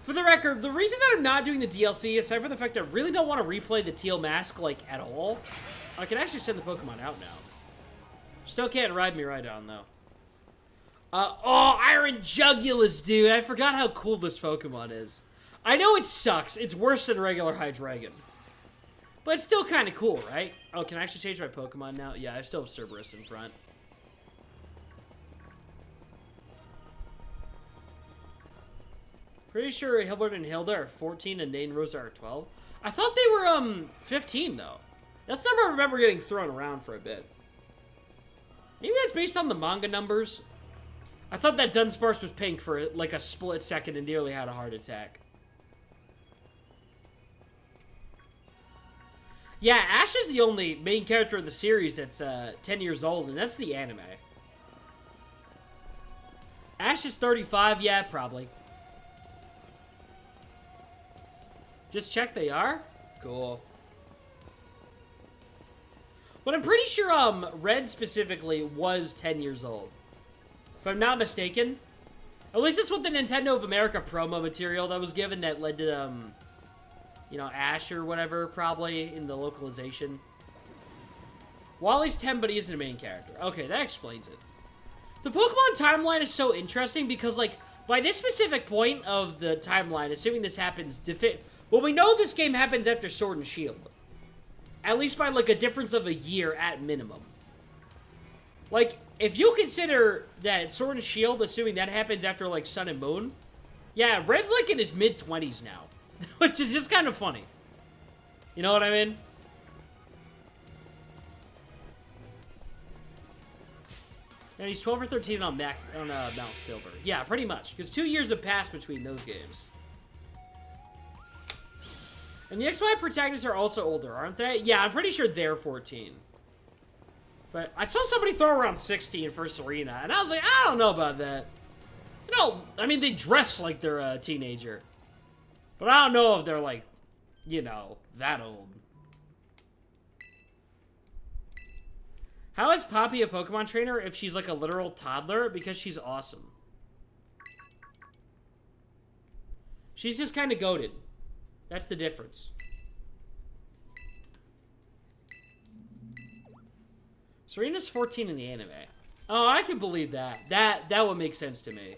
For the record, the reason that I'm not doing the DLC, aside from the fact that I really don't want to replay the teal mask, like, at all. I can actually send the Pokemon out now. Still can't ride me right on, though. Oh, Iron Jugulus, dude. I forgot how cool this Pokemon is. I know it sucks. It's worse than regular Hydreigon. But it's still kind of cool, right? Oh, can I actually change my Pokemon now? Yeah, I still have Cerberus in front. Pretty sure Hilbert and Hilda are 14 and Nate and Rosa are 12. I thought they were, 15, though. That's the number I remember getting thrown around for a bit. Maybe that's based on the manga numbers. I thought that Dunsparce was pink for, like, a split second and nearly had a heart attack. Yeah, Ash is the only main character in the series that's, 10 years old, and that's the anime. Ash is 35? Yeah, probably. Just check they are? Cool. But I'm pretty sure, Red specifically was 10 years old. If I'm not mistaken. At least that's what the Nintendo of America promo material that was given that led to, you know, Ash or whatever, probably, in the localization. Wally's 10, but he isn't a main character. Okay, that explains it. The Pokemon timeline is so interesting because, like, by this specific point of the timeline, assuming this happens, well, we know this game happens after Sword and Shield. At least by, like, a difference of a year at minimum. Like, if you consider that Sword and Shield, assuming that happens after, like, Sun and Moon, yeah, Red's, like, in his mid-20s now. Which is just kind of funny. You know what I mean? And he's 12 or 13 on Mount Silver. Yeah, pretty much. Because 2 years have passed between those games. And the XY protagonists are also older, aren't they? Yeah, I'm pretty sure they're 14. But I saw somebody throw around 16 for Serena, and I was like, I don't know about that. You know, I mean, they dress like they're a teenager. But I don't know if they're, like, you know, that old. How is Poppy a Pokemon trainer if she's like a literal toddler? Because she's awesome. She's just kind of goated. That's the difference. Serena's 14 in the anime. Oh, I can believe that. That would make sense to me.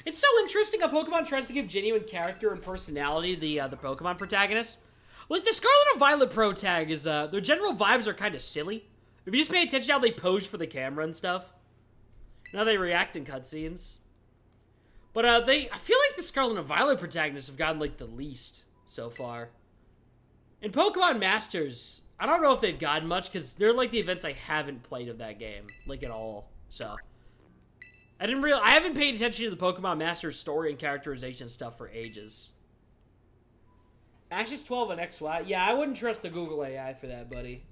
It's so interesting how Pokemon tries to give genuine character and personality the Pokemon protagonist. Like, the Scarlet and Violet pro tag is, their general vibes are kind of silly. If you just pay attention to how they pose for the camera and stuff. And how they react in cutscenes. But, I feel like the Scarlet and Violet protagonists have gotten, like, the least so far. In Pokemon Masters, I don't know if they've gotten much, because they're, like, the events I haven't played of that game. Like, at all. So, I haven't paid attention to the Pokemon Masters story and characterization stuff for ages. Axis 12 on XY? Yeah, I wouldn't trust the Google AI for that, buddy.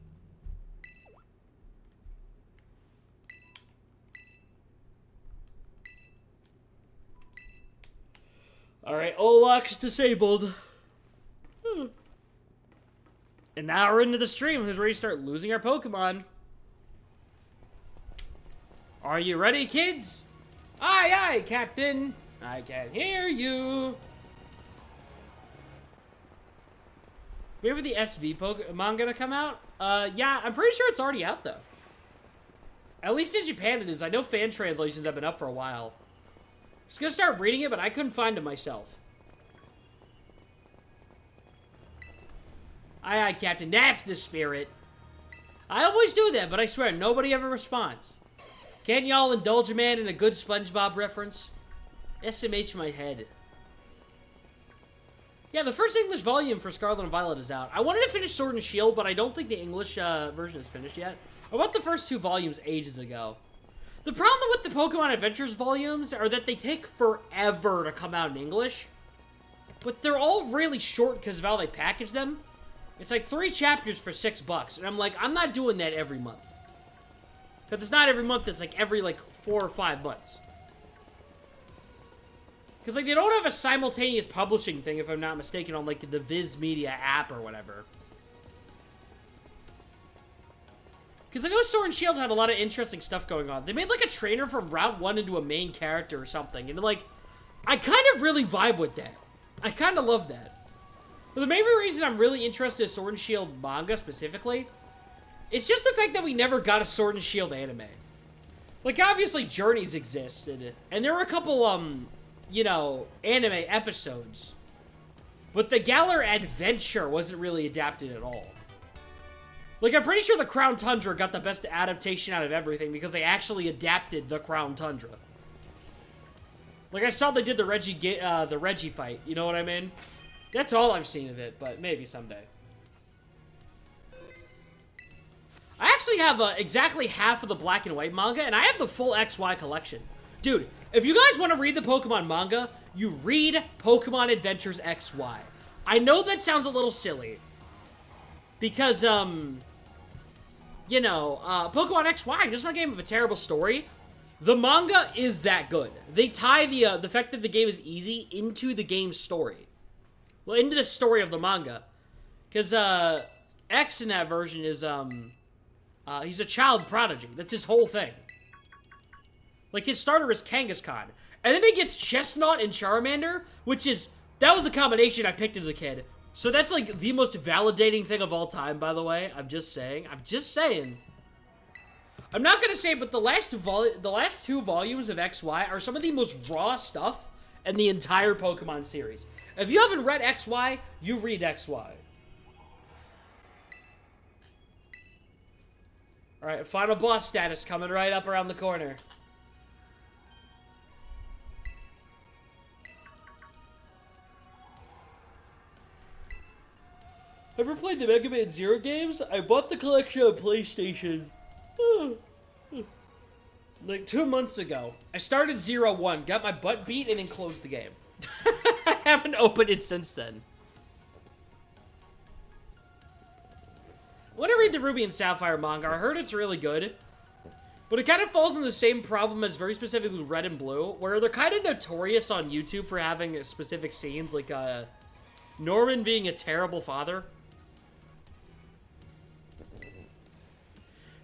Alright, Olak's disabled. And now we're into the stream. Who's ready to start losing our Pokemon? Are you ready, kids? Aye, aye, Captain. I can hear you. Remember the SV Pokemon gonna come out? Yeah, I'm pretty sure it's already out, though. At least in Japan it is. I know fan translations have been up for a while. I was gonna start reading it, but I couldn't find it myself. Aye, aye, Captain. That's the spirit. I always do that, but I swear, nobody ever responds. Can't y'all indulge a man in a good SpongeBob reference? SMH my head. Yeah, the first English volume for Scarlet and Violet is out. I wanted to finish Sword and Shield, but I don't think the English version is finished yet. I bought the first 2 volumes ages ago. The problem with the Pokemon Adventures volumes are that they take forever to come out in English. But they're all really short because of how they package them. It's like 3 chapters for $6. And I'm like, I'm not doing that every month. Because it's not every month, it's like every like 4 or 5 months. Because like they don't have a simultaneous publishing thing, if I'm not mistaken, on like the Viz Media app or whatever. Because I know Sword and Shield had a lot of interesting stuff going on. They made like a trainer from Route 1 into a main character or something. And like, I kind of really vibe with that. I kind of love that. But the main reason I'm really interested in Sword and Shield manga specifically, it's just the fact that we never got a Sword and Shield anime. Like, obviously Journeys existed, and there were a couple, you know, anime episodes. But the Galar Adventure wasn't really adapted at all. Like, I'm pretty sure the Crown Tundra got the best adaptation out of everything because they actually adapted the Crown Tundra. Like, I saw they did the Reggie fight, you know what I mean? That's all I've seen of it, but maybe someday. I actually have exactly half of the black and white manga, and I have the full XY collection. Dude, if you guys want to read the Pokemon manga, you read Pokemon Adventures XY. I know that sounds a little silly. Because, you know, Pokemon XY, just not a game of a terrible story. The manga is that good. They tie the fact that the game is easy into the game's story. Well, into the story of the manga. Because, X in that version is, he's a child prodigy. That's his whole thing. Like, his starter is Kangaskhan. And then he gets Chestnut and Charmander, which is, that was the combination I picked as a kid. So that's, like, the most validating thing of all time, by the way. I'm just saying. I'm just saying. I'm not gonna say, but the last 2 volumes of XY are some of the most raw stuff in the entire Pokemon series. If you haven't read XY, you read XY. Alright, final boss status coming right up around the corner. Ever played the Mega Man Zero games? I bought the collection on PlayStation like 2 months ago. I started 0-1, got my butt beat, and then closed the game. I haven't opened it since then. I want to read the Ruby and Sapphire manga. I heard it's really good. But it kind of falls in the same problem as very specifically Red and Blue, where they're kind of notorious on YouTube for having specific scenes, like Norman being a terrible father.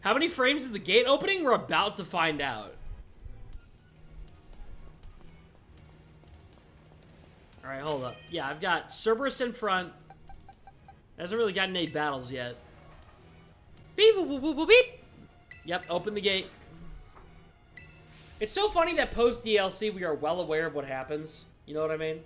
How many frames is the gate opening? We're about to find out. Alright, hold up. Yeah, I've got Cerberus in front. Hasn't really gotten any battles yet. Beep, boop, boop, boop, boop, beep. Yep, open the gate. It's so funny that post-DLC we are well aware of what happens. You know what I mean?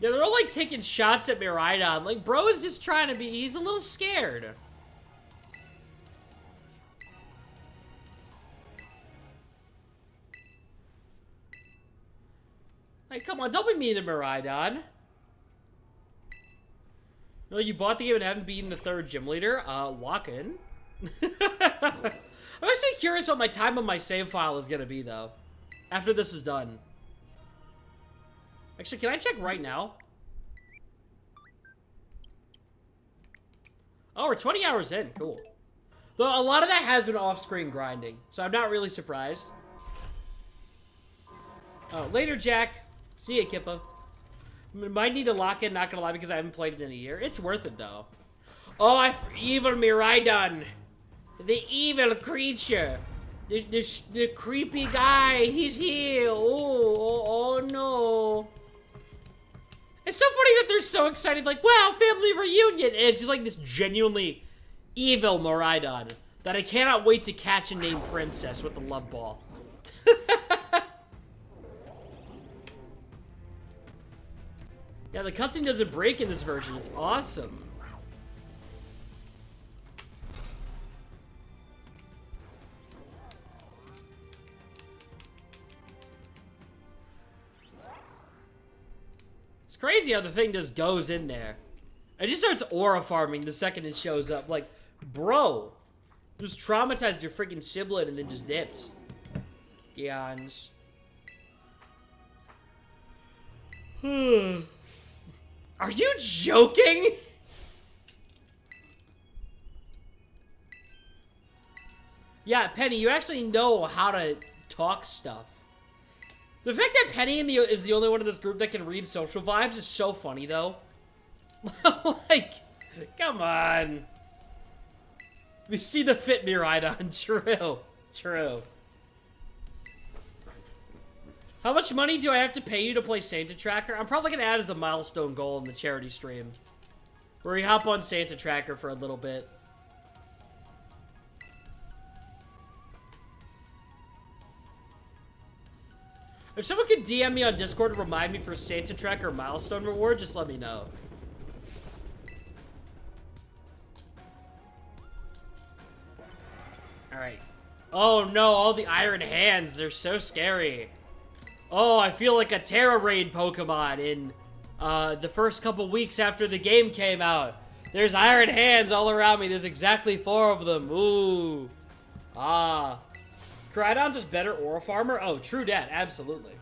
Yeah, they're all like taking shots at Miraidon. Like, bro is just trying to be, he's a little scared. Like, come on, don't be mean to Miraidon. No, you bought the game and haven't beaten the third gym leader? Walk in. I'm actually curious what my time on my save file is gonna be, though. After this is done. Actually, can I check right now? Oh, we're 20 hours in. Cool. Though a lot of that has been off-screen grinding, so I'm not really surprised. Oh, later, Jack. See ya, Kippa. Might need to lock in, not gonna lie, because I haven't played it in a year. It's worth it, though. Oh, evil Miraidon. The evil creature. The creepy guy. He's here. Oh, no. It's so funny that they're so excited, like, wow, family reunion. And it's just like this genuinely evil Miraidon that I cannot wait to catch and name Princess with the love ball. Yeah, the cutscene doesn't break in this version. It's awesome. It's crazy how the thing just goes in there. It just starts aura farming the second it shows up. Like, bro, just traumatized your freaking sibling and then just dipped. Yawns. Are you joking? Yeah, Penny, you actually know how to talk stuff. The fact that Penny is the only one in this group that can read social vibes is so funny, though. Like, come on. We see the fit Miraidon. True. True. How much money do I have to pay you to play Santa Tracker? I'm probably going to add as a milestone goal in the charity stream. Where we hop on Santa Tracker for a little bit. If someone could DM me on Discord and remind me for Santa Tracker milestone reward, just let me know. Alright. Oh no, all the iron hands, they're so scary. Oh, I feel like a Terra Raid Pokemon in the first couple weeks after the game came out. There's iron hands all around me. There's exactly 4 of them. Ooh. Ah. Koraidon's just better Aura Farmer? Oh, true dat. Absolutely.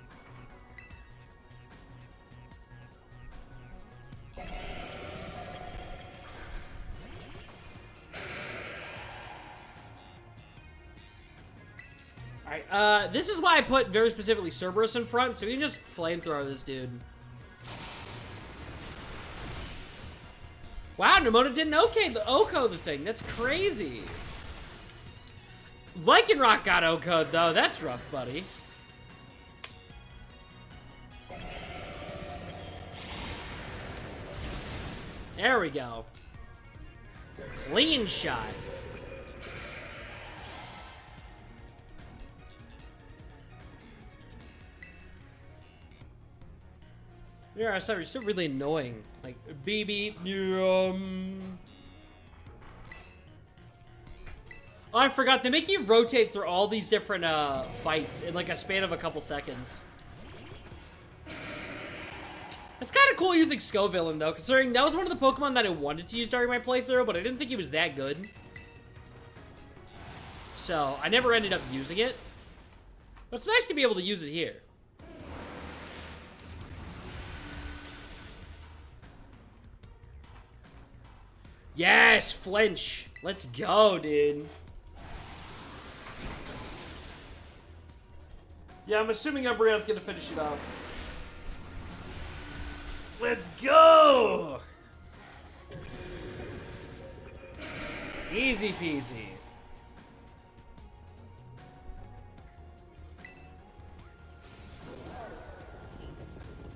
Alright, this is why I put very specifically Cerberus in front, so we can just flamethrower this dude. Wow, Nimona didn't Oko the thing. That's crazy. Lycanroc got Oko'd, though. That's rough, buddy. There we go. Clean shot. Yeah, sorry, you're still really annoying. Like, BB, Oh, I forgot. They make you rotate through all these different fights in like a span of a couple seconds. It's kind of cool using Scovillain, though, considering that was one of the Pokemon that I wanted to use during my playthrough, but I didn't think he was that good. So, I never ended up using it. But it's nice to be able to use it here. Yes, flinch. Let's go, dude. Yeah, I'm assuming Umbreon's gonna finish it off. Let's go! Easy peasy.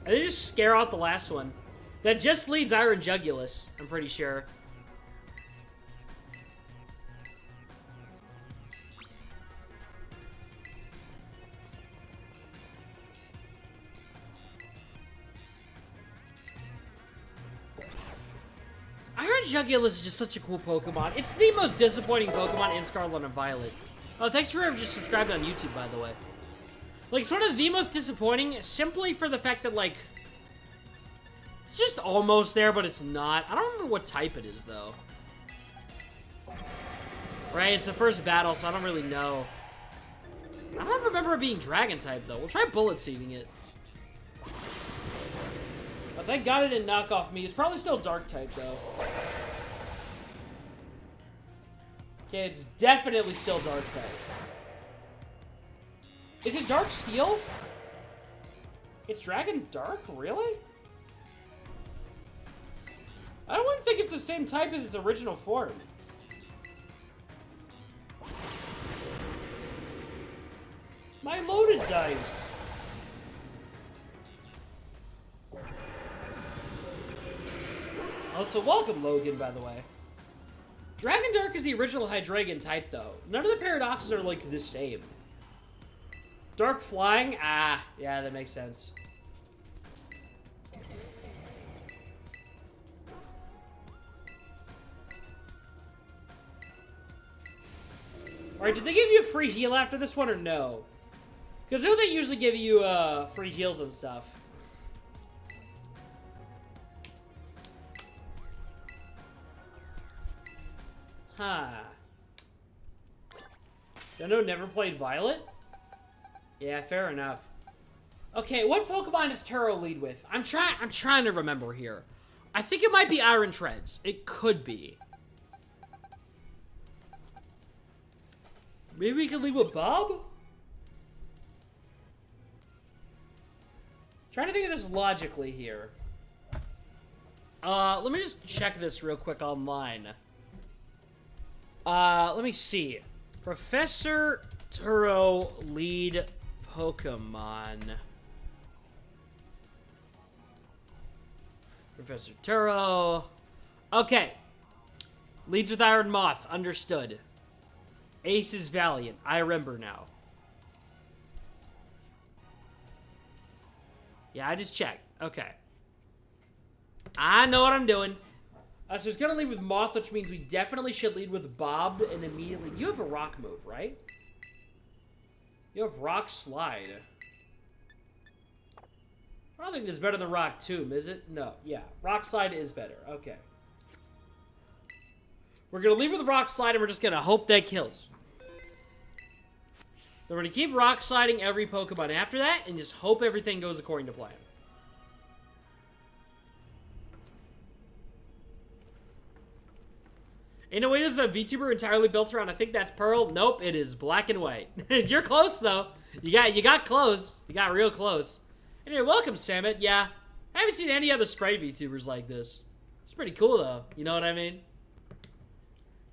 And they just scare off the last one. That just leads Iron Jugulus, I'm pretty sure. Iron Jugulus is just such a cool Pokemon. It's the most disappointing Pokemon in Scarlet and Violet. Oh, thanks for just subscribed on YouTube, by the way. Like, it's one of the most disappointing, simply for the fact that, like, it's just almost there, but it's not. I don't remember what type it is, though. Right, it's the first battle, so I don't really know. I don't remember it being Dragon type, though. We'll try Bullet Seeding it. But thank God it didn't knock off me. It's probably still Dark type, though. Okay, it's definitely still Dark type. Is it Dark Steel? It's Dragon Dark? Really? I wouldn't think it's the same type as its original form. My loaded dice. Also, welcome, Logan, by the way. Dragon Dark is the original Hydreigon type, though. None of the paradoxes are, like, the same. Dark Flying? Ah, yeah, that makes sense. Alright, did they give you a free heal after this one, or no? Because I know they usually give you, free heals and stuff. Huh. I know never played Violet? Yeah, fair enough. Okay, what Pokemon does Turo lead with? I'm trying to remember here. I think it might be Iron Treads. It could be. Maybe we could lead with Bob? Trying to think of this logically here. Let me just check this real quick online. Let me see. Professor Turo lead Pokemon. Professor Turo. Okay. Leads with Iron Moth. Understood. Ace is Valiant. I remember now. Yeah, I just checked. Okay. I know what I'm doing. So it's going to lead with Moth, which means we definitely should lead with Bob and immediately... You have a rock move, right? You have Rock Slide. I don't think this is better than Rock Tomb, is it? No, yeah. Rock Slide is better. Okay. We're going to lead with Rock Slide and we're just going to hope that kills. Then we're going to keep Rock Sliding every Pokemon after that and just hope everything goes according to plan. In a way, this is a VTuber entirely built around, I think that's Pearl. Nope, it is black and white. You're close, though. You got close. You got real close. Anyway, welcome, Samet. Yeah, I haven't seen any other spray VTubers like this. It's pretty cool, though. You know what I mean?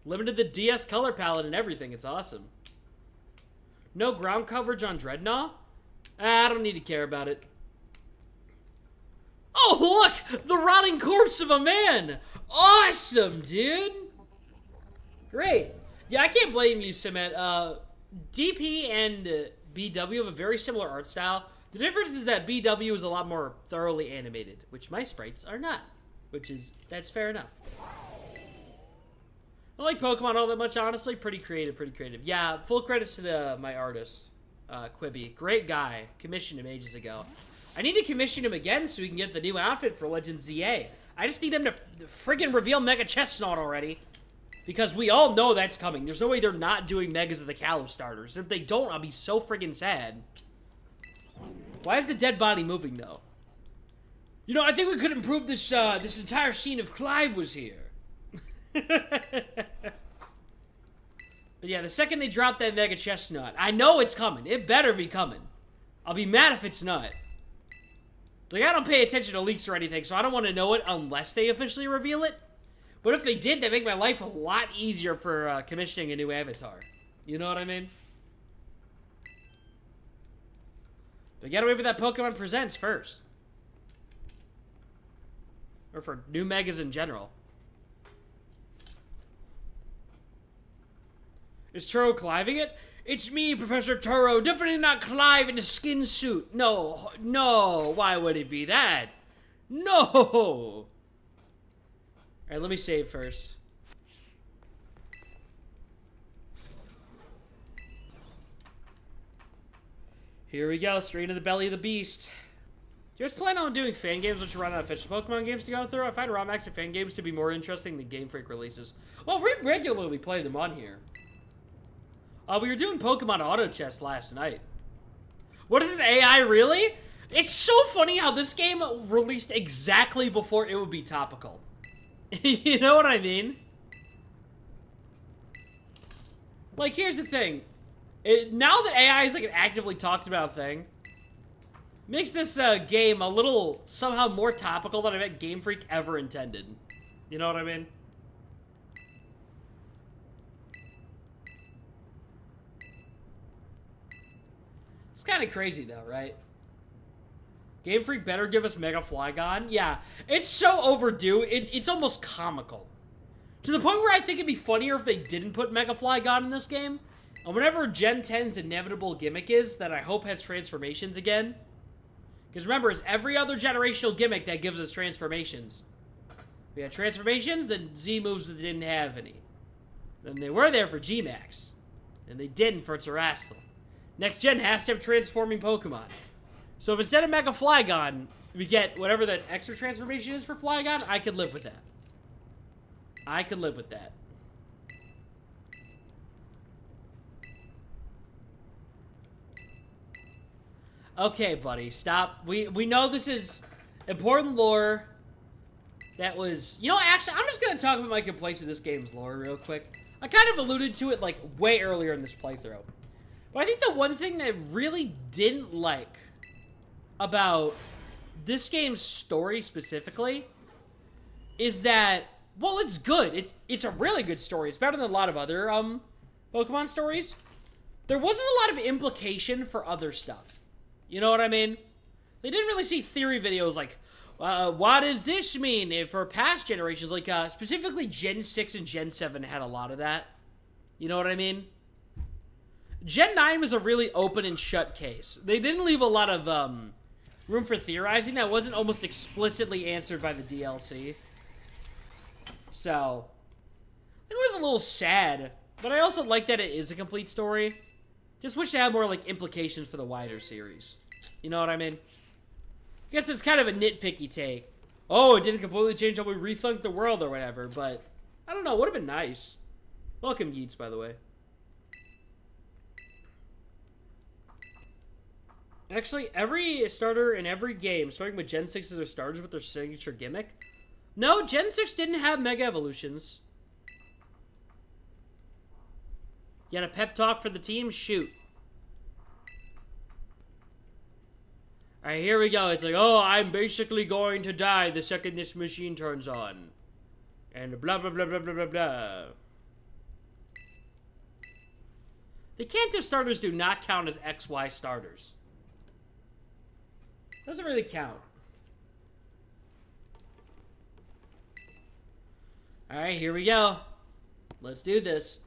Limited the DS color palette and everything. It's awesome. No ground coverage on Dreadnought? I don't need to care about it. Oh, look! The rotting corpse of a man! Awesome, dude! Great. Yeah, I can't blame you, Samet. DP and BW have a very similar art style. The difference is that BW is a lot more thoroughly animated, which my sprites are not. That's fair enough. I like Pokemon all that much, honestly. Pretty creative, pretty creative. Yeah, full credits to my artist, Quibi. Great guy. Commissioned him ages ago. I need to commission him again so we can get the new outfit for Legend ZA. I just need them to friggin' reveal Mega Chestnut already. Because we all know that's coming. There's no way they're not doing Megas of the Kalos starters. If they don't, I'll be so friggin' sad. Why is the dead body moving, though? You know, I think we could improve this, this entire scene if Clive was here. But yeah, the second they drop that Mega Chestnut, I know it's coming. It better be coming. I'll be mad if it's not. Like, I don't pay attention to leaks or anything, so I don't want to know it unless they officially reveal it. But if they did, that'd make my life a lot easier for commissioning a new avatar. You know what I mean? But gotta wait for that Pokemon Presents first. Or for new megas in general. Is Turo cliving it? It's me, Professor Turo. Definitely not Clive in a skin suit. No, no. Why would it be that? No. Alright, let me save first. Here we go, straight into the belly of the beast. Do you guys plan on doing fan games which run out of official Pokemon games to go through? I find raw max and fan games to be more interesting than Game Freak releases. Well, we regularly play them on here. We were doing Pokemon Auto Chess last night. What is an AI, really? It's so funny how this game released exactly before it would be topical. You know what I mean? Like, here's the thing. Now that AI is like an actively talked about thing, makes this game a little somehow more topical than I bet Game Freak ever intended. You know what I mean? It's kind of crazy though, right? Game Freak better give us Mega Flygon. Yeah, it's so overdue. It's almost comical. To the point where I think it'd be funnier if they didn't put Mega Flygon in this game. And whatever Gen 10's inevitable gimmick is, that I hope has transformations again. Because remember, it's every other generational gimmick that gives us transformations. We had transformations, then Z moves that didn't have any. Then they were there for G-Max. And they didn't for Terastal. Next gen has to have transforming Pokemon. So if instead of Mega Flygon, we get whatever that extra transformation is for Flygon, I could live with that. I could live with that. Okay, buddy, stop. We know this is important lore that was... You know, actually, I'm just going to talk about my complaints with this game's lore real quick. I kind of alluded to it, like, way earlier in this playthrough. But I think the one thing that I really didn't like about this game's story specifically is that, well, it's good. It's a really good story. It's better than a lot of other Pokemon stories. There wasn't a lot of implication for other stuff. You know what I mean? They didn't really see theory videos like, what does this mean for past generations? Like, specifically Gen 6 and Gen 7 had a lot of that. You know what I mean? Gen 9 was a really open and shut case. They didn't leave a lot of room for theorizing that wasn't almost explicitly answered by the DLC. So, it was a little sad, but I also like that it is a complete story. Just wish they had more, like, implications for the wider series. You know what I mean? I guess it's kind of a nitpicky take. Oh, it didn't completely change how we rethink the world or whatever, but I don't know. Would have been nice. Welcome, Yeats, by the way. Actually, every starter in every game, starting with Gen 6 as their starters with their signature gimmick. No, Gen 6 didn't have Mega Evolutions. You had a pep talk for the team? Shoot. Alright, here we go. It's like, oh, I'm basically going to die the second this machine turns on. And blah, blah, blah, blah, blah, blah, blah. The Kanto starters do not count as XY starters. Doesn't really count. Alright, here we go. Let's do this.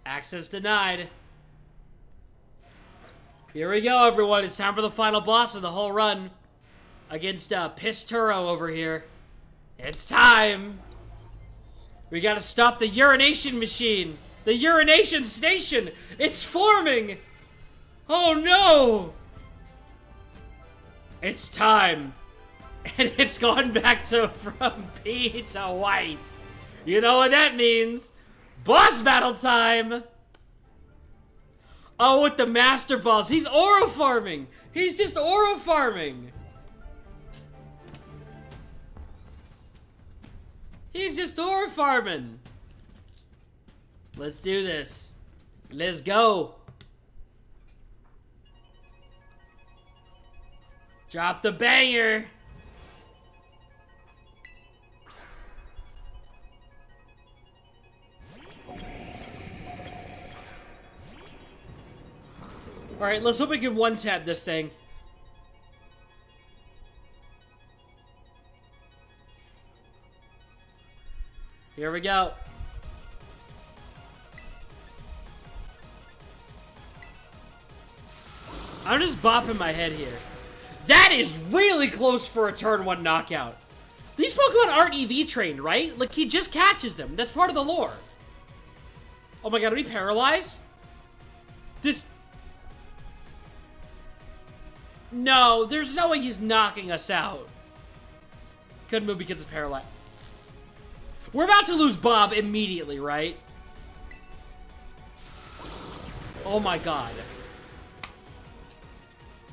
Access denied. Here we go, everyone. It's time for the final boss of the whole run. Against Piss Turo over here. It's time. We gotta stop the urination machine. The urination station. It's forming. Oh no. It's time. And it's gone back to from P to white. You know what that means. Boss battle time! Oh, with the Master Balls. He's Oro farming! He's just Oro farming! He's just ore farming. Let's do this. Let's go. Drop the banger. Alright, let's hope we can one-tap this thing. Here we go. I'm just bopping my head here. That is really close for a turn 1 knockout. These Pokemon aren't EV trained, right? Like, he just catches them. That's part of the lore. Oh my god, are we paralyzed? This... No, there's no way he's knocking us out. Couldn't move because it's paralyzed. We're about to lose Bob immediately, right? Oh my god.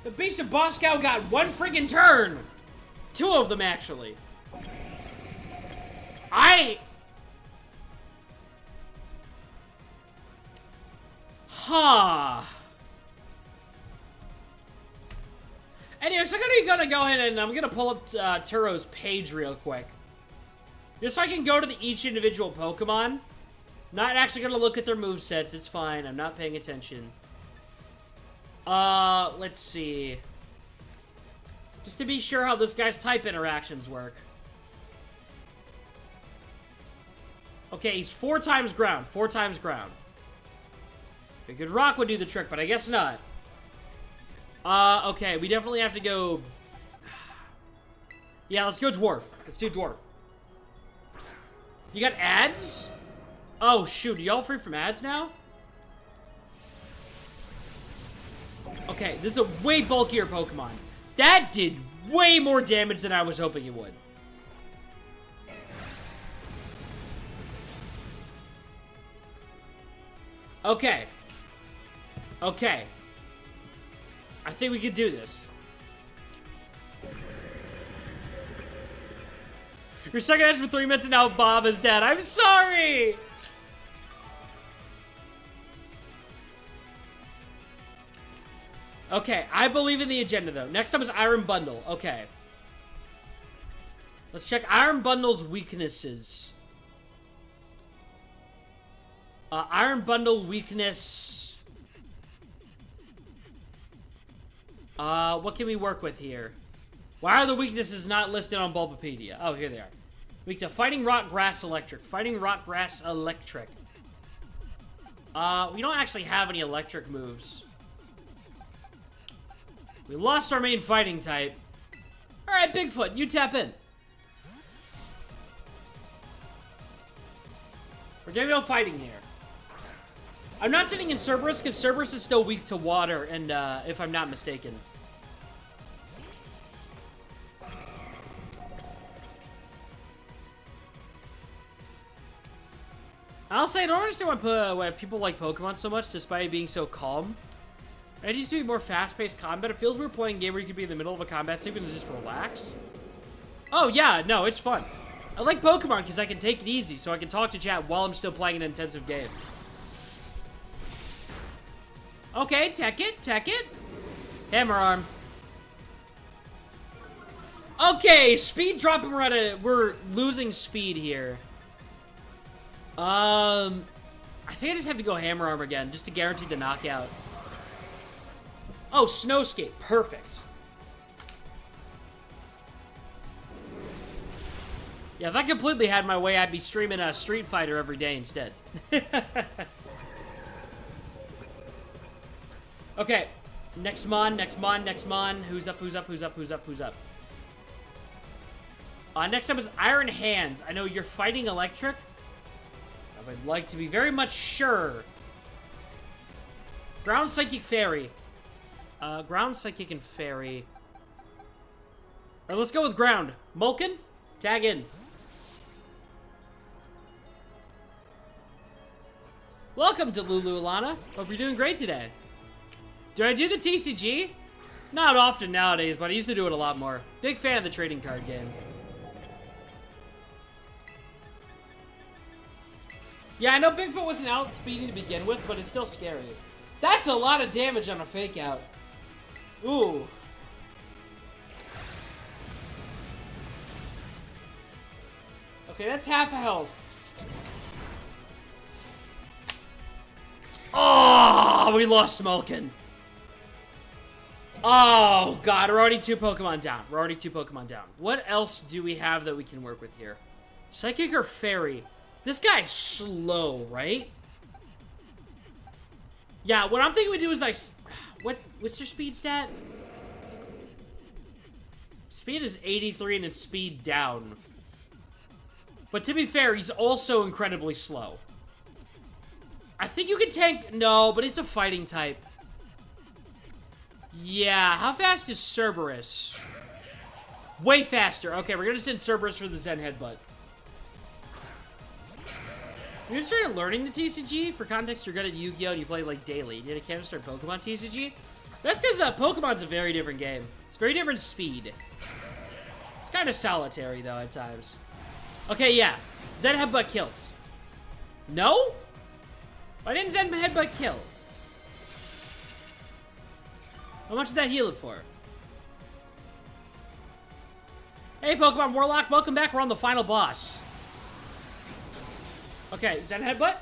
The Beast of Boscow got one friggin' turn! 2 of them, actually. Huh. Anyway, so I'm gonna go ahead and I'm gonna pull up Turo's page real quick. Just so I can go to each individual Pokemon. Not actually gonna look at their movesets, it's fine, I'm not paying attention. Let's see. Just to be sure how this guy's type interactions work. Okay, he's 4 times ground, 4 times ground. Figured rock would do the trick, but I guess not. Okay, we definitely have to go... Yeah, let's go dwarf. Let's do dwarf. You got ads? Oh, shoot, are y'all free from ads now? Okay, this is a way bulkier Pokemon. That did way more damage than I was hoping it would. Okay. Okay. I think we could do this. Your second edge for 3 minutes and now Bob is dead. I'm sorry! Okay, I believe in the agenda, though. Next up is Iron Bundle. Okay. Let's check Iron Bundle's weaknesses. Iron Bundle weakness... what can we work with here? Why are the weaknesses not listed on Bulbapedia? Oh, here they are. Weak to Fighting Rock, Grass, Electric. Fighting Rock, Grass, Electric. We don't actually have any electric moves. We lost our main fighting type. Alright, Bigfoot, you tap in. We're gonna go fighting here. I'm not sitting in Cerberus, because Cerberus is still weak to water, and, if I'm not mistaken. I'll say, I don't understand why people like Pokemon so much, despite it being so calm. It used to be more fast-paced combat. It feels weird playing a game where you could be in the middle of a combat sequence and just relax. Oh, yeah, no, it's fun. I like Pokemon because I can take it easy, so I can talk to chat while I'm still playing an intensive game. Okay, tech it. Hammer Arm. Okay, speed drop, and we're losing speed here. I think I just have to go Hammer Arm again, just to guarantee the knockout. Oh, Snow Skate, perfect. Yeah, if I completely had my way, I'd be streaming a Street Fighter every day instead. Okay, next mon. Who's up? Next up is Iron Hands. I know you're fighting electric. I would like to be very much sure. Ground Psychic Fairy. Ground Psychic and Fairy. Alright, let's go with Ground. Mulkin, tag in. Welcome to Lulu Alana. Hope you're doing great today. Do I do the TCG? Not often nowadays, but I used to do it a lot more. Big fan of the trading card game. Yeah, I know Bigfoot wasn't outspeeding to begin with, but it's still scary. That's a lot of damage on a fake out. Ooh. Okay, that's half a health. Oh, we lost Malkin. Oh, God. We're already 2 Pokemon down. We're already 2 Pokemon down. What else do we have that we can work with here? Psychic or Fairy? This guy's slow, right? Yeah, what I'm thinking we do is like... What's your speed stat? Speed is 83 and it's speed down. But to be fair, he's also incredibly slow. I think you can tank... No, but it's a fighting type. Yeah, how fast is Cerberus? Way faster. Okay, we're gonna send Cerberus for the Zen Headbutt. You started learning the TCG? For context, you're good at Yu-Gi-Oh! And you play, like, daily. You can't start Pokemon TCG? That's because Pokemon's a very different game. It's very different speed. It's kind of solitary, though, at times. Okay, yeah. Zen Headbutt kills. No? Why didn't Zen Headbutt kill? How much did that heal it for? Hey, Pokemon Warlock, welcome back. We're on the final boss. Okay, Zen Headbutt.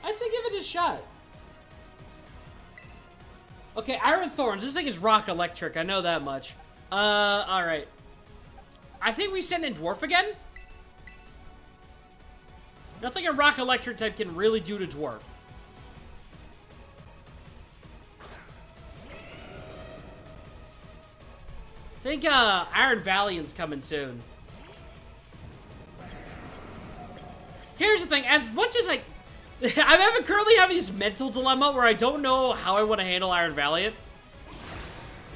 I say give it a shot. Okay, Iron Thorns. This thing is rock electric. I know that much. Alright. I think we send in Dwarf again. Nothing a rock electric type can really do to Dwarf. I think, Iron Valiant's coming soon. Here's the thing. As much as I'm currently having this mental dilemma where I don't know how I want to handle Iron Valiant.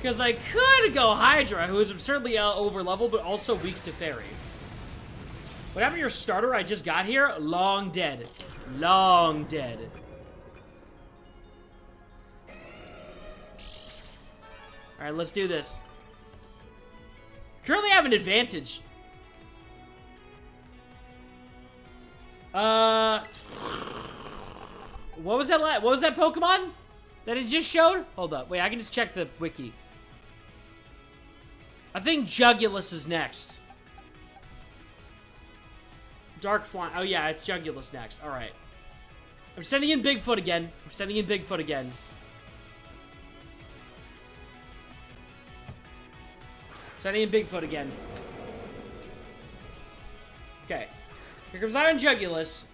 Because I could go Hydra, who is absurdly over level, but also weak to Fairy. What happened to your starter I just got here? Long dead. Long dead. Alright, let's do this. Currently have an advantage. What was that? What was that Pokemon that it just showed? Hold up. Wait, I can just check the wiki. I think Jugulus is next. Dark Flying. Oh, yeah, it's Jugulus next. All right. I'm sending in Bigfoot again. I'm sending in Bigfoot again. Sending in Bigfoot again. Okay. Here comes Iron Jugulus.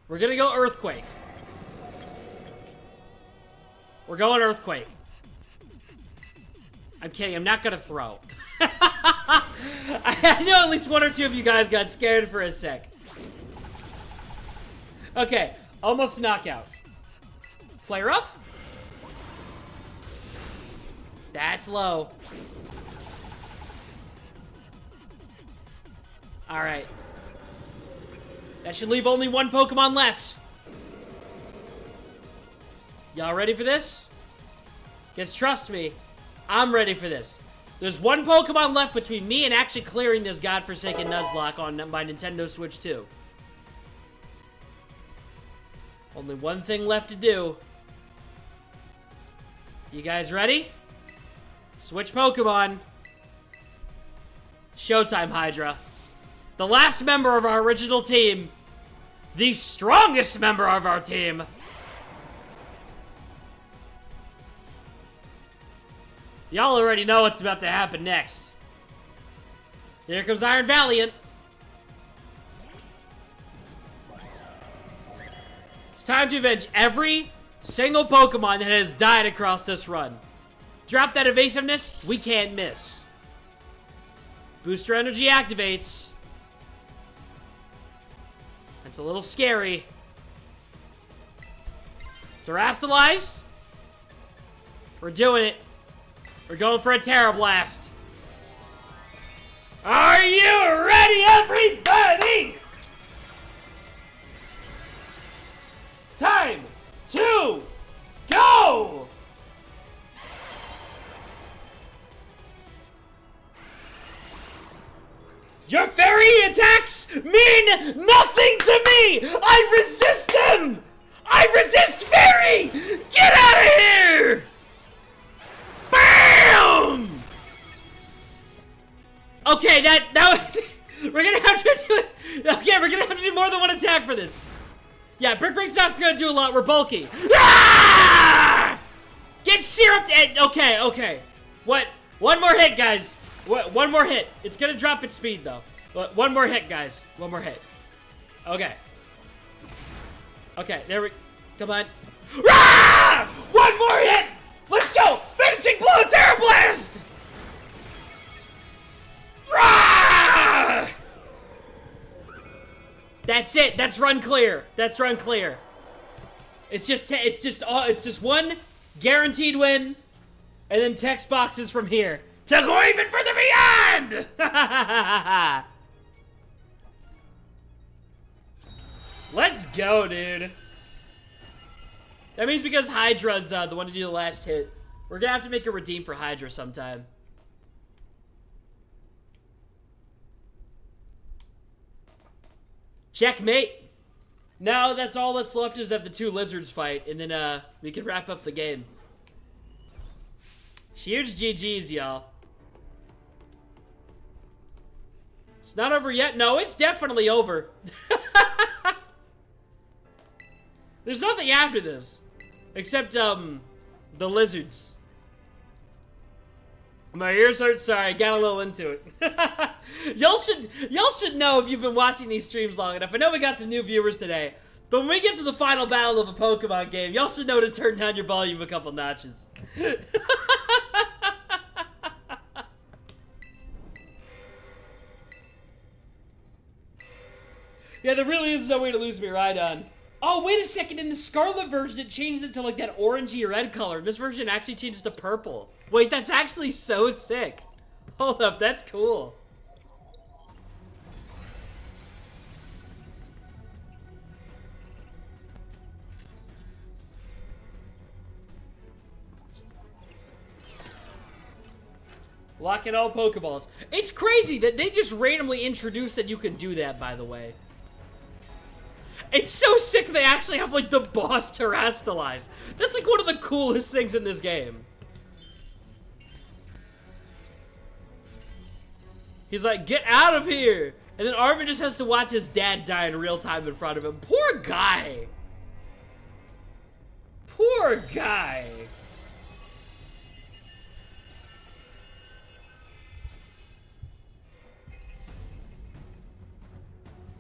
We're gonna go Earthquake. We're going Earthquake. I'm kidding. I'm not gonna throw. I know at least one or two of you guys got scared for a sec. Okay. Almost a knockout. Flare Rough? That's low. Alright. That should leave only one Pokemon left. Y'all ready for this? Because trust me, I'm ready for this. There's one Pokemon left between me and actually clearing this godforsaken Nuzlocke on my Nintendo Switch 2. Only one thing left to do. You guys ready? Switch Pokemon. Showtime, Hydra. The last member of our original team. The strongest member of our team. Y'all already know what's about to happen next. Here comes Iron Valiant. It's time to avenge every single Pokemon that has died across this run. Drop that evasiveness, we can't miss. Booster energy activates. It's a little scary. Terastallized. We're doing it. We're going for a Terra Blast. Are you ready, everybody? Time to go! Your fairy attacks mean nothing to me! I resist them! I resist fairy! Get out of here! BAM! Okay, that we're gonna have to do it. Okay, we're gonna have to do more than one attack for this. Yeah, Brick Break's not gonna do a lot. We're bulky. Ah! Get syruped and okay. What? One more hit, guys. One more hit. It's gonna drop its speed though. One more hit, guys. One more hit. Okay. Okay, there we. Come on. Ah! One more hit. Let's go. Finishing blow, Terra Blast. Ah! That's it. That's run clear. That's run clear. It's just one guaranteed win, and then text boxes from here to go even further beyond. Let's go, dude. That means because Hydra's the one to do the last hit, we're gonna have to make a redeem for Hydra sometime. Checkmate. Now that's all that's left is that the two lizards fight, and then we can wrap up the game. Huge GG's, y'all. It's not over yet. No, it's definitely over. There's nothing after this, except the lizards. My ears hurt. Sorry, got a little into it. Y'all should know if you've been watching these streams long enough. I know we got some new viewers today, but when we get to the final battle of a Pokemon game, y'all should know to turn down your volume a couple notches. Yeah, there really is no way to lose me right on. Oh, wait a second. In the Scarlet version, it changes it to like that orangey red color. This version actually changes to purple. Wait, that's actually so sick. Hold up, that's cool. Locking all Pokeballs. It's crazy that they just randomly introduced that you can do that, by the way. It's so sick they actually have, like, the boss Terastalize. That's, like, one of the coolest things in this game. He's like, get out of here! And then Arvin just has to watch his dad die in real time in front of him. Poor guy! Poor guy!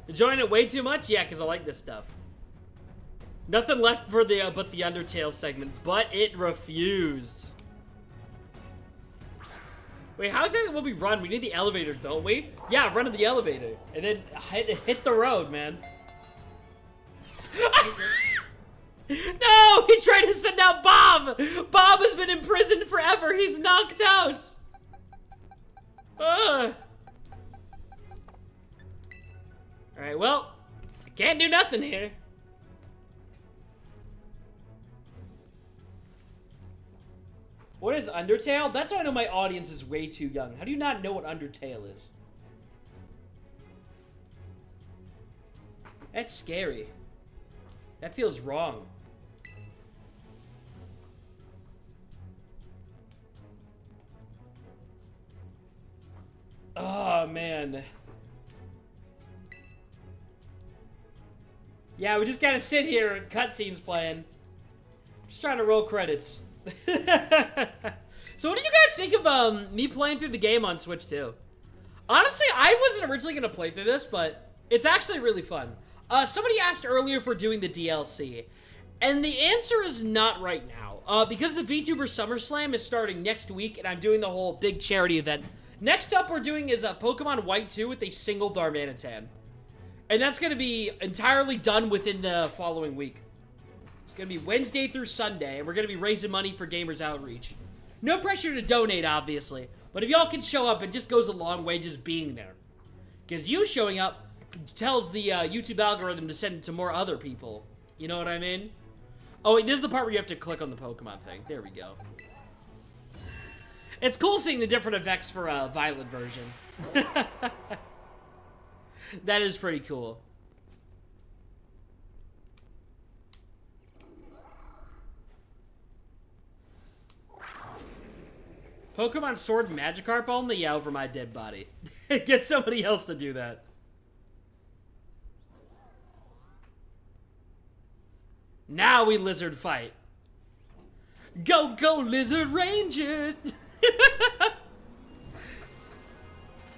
Enjoying it way too much? Yeah, because I like this stuff. Nothing left for the but the Undertale segment, but it refused. Wait, how exactly will we run? We need the elevator, don't we? Yeah, run to the elevator. And then hit the road, man. No! He tried to send out Bob! Bob has been imprisoned forever! He's knocked out! Ugh. Alright, well, I can't do nothing here. What is Undertale? That's how I know my audience is way too young. How do you not know what Undertale is? That's scary. That feels wrong. Oh, man. Yeah, we just gotta sit here, cutscenes playing. Just trying to roll credits. So what do you guys think of me playing through the game on Switch 2? Honestly, I wasn't originally gonna play through this, but it's actually really fun. Somebody asked earlier if we're doing the DLC, and the answer is not right now. Because the VTuber SummerSlam is starting next week, and I'm doing the whole big charity event. Next up we're doing is Pokemon White 2 with a single Darmanitan. And that's going to be entirely done within the following week. It's going to be Wednesday through Sunday, and we're going to be raising money for Gamers Outreach. No pressure to donate, obviously. But if y'all can show up, it just goes a long way just being there. Because you showing up tells the YouTube algorithm to send it to more other people. You know what I mean? Oh, wait, this is the part where you have to click on the Pokemon thing. There we go. It's cool seeing the different effects for a Violet version. That is pretty cool. Pokemon Sword and Magikarp only? Yeah, over my dead body. Get somebody else to do that. Now we lizard fight. Go, go, Lizard Rangers!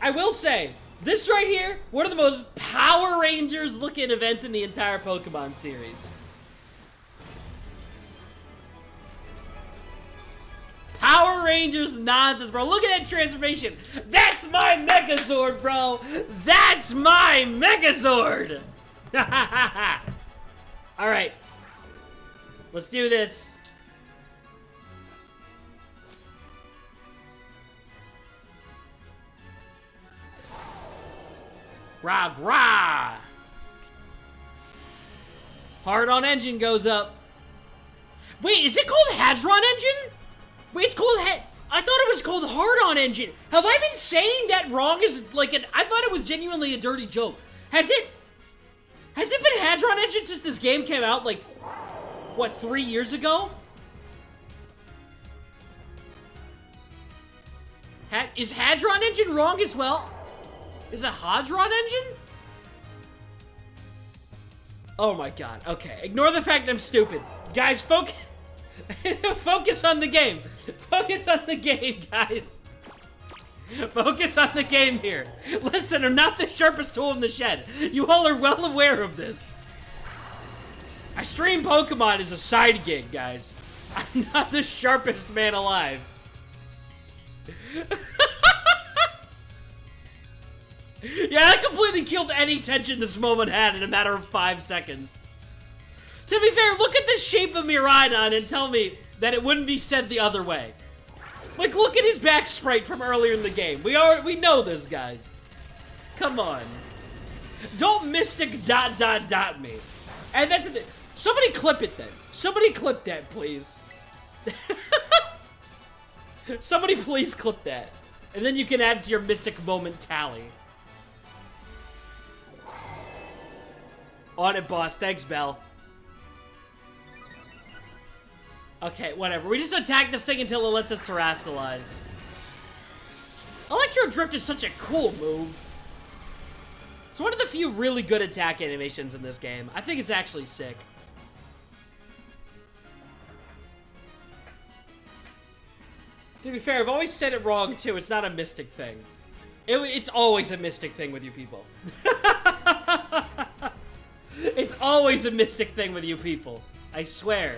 I will say, this right here, one of the most Power Rangers looking events in the entire Pokemon series. Power Rangers nonsense, bro. Look at that transformation. That's my Megazord, bro. That's my Megazord. All right. Let's do this. Rah, rah. Hard-on engine goes up. Wait, is it called Hadron engine? Wait, it's called I thought it was called hard-on engine. Have I been saying that wrong as like I thought it was genuinely a dirty joke. Has it been Hadron engine since this game came out, like, what, 3 years ago? Is Hadron engine wrong as well? Is it Hadron engine? Oh my god, okay. Ignore the fact I'm stupid. Guys, focus on the game. Focus on the game, guys. Focus on the game here. Listen, I'm not the sharpest tool in the shed. You all are well aware of this. I stream Pokemon as a side gig, guys. I'm not the sharpest man alive. Yeah, that completely killed any tension this moment had in a matter of 5 seconds. To be fair, look at the shape of Miraidon and tell me that it wouldn't be said the other way. Like, look at his back sprite from earlier in the game. We know this, guys. Come on. Don't mystic ... me. And that's the... Somebody clip it then. Somebody clip that, please. Somebody please clip that. And then you can add to your mystic moment tally. On it, boss. Thanks, Belle. Okay, whatever. We just attack this thing until it lets us terrestrialize. Electro Drift is such a cool move. It's one of the few really good attack animations in this game. I think it's actually sick. To be fair, I've always said it wrong, too. It's not a mystic thing. It's always a mystic thing with you people. It's always a mystic thing with you people. I swear.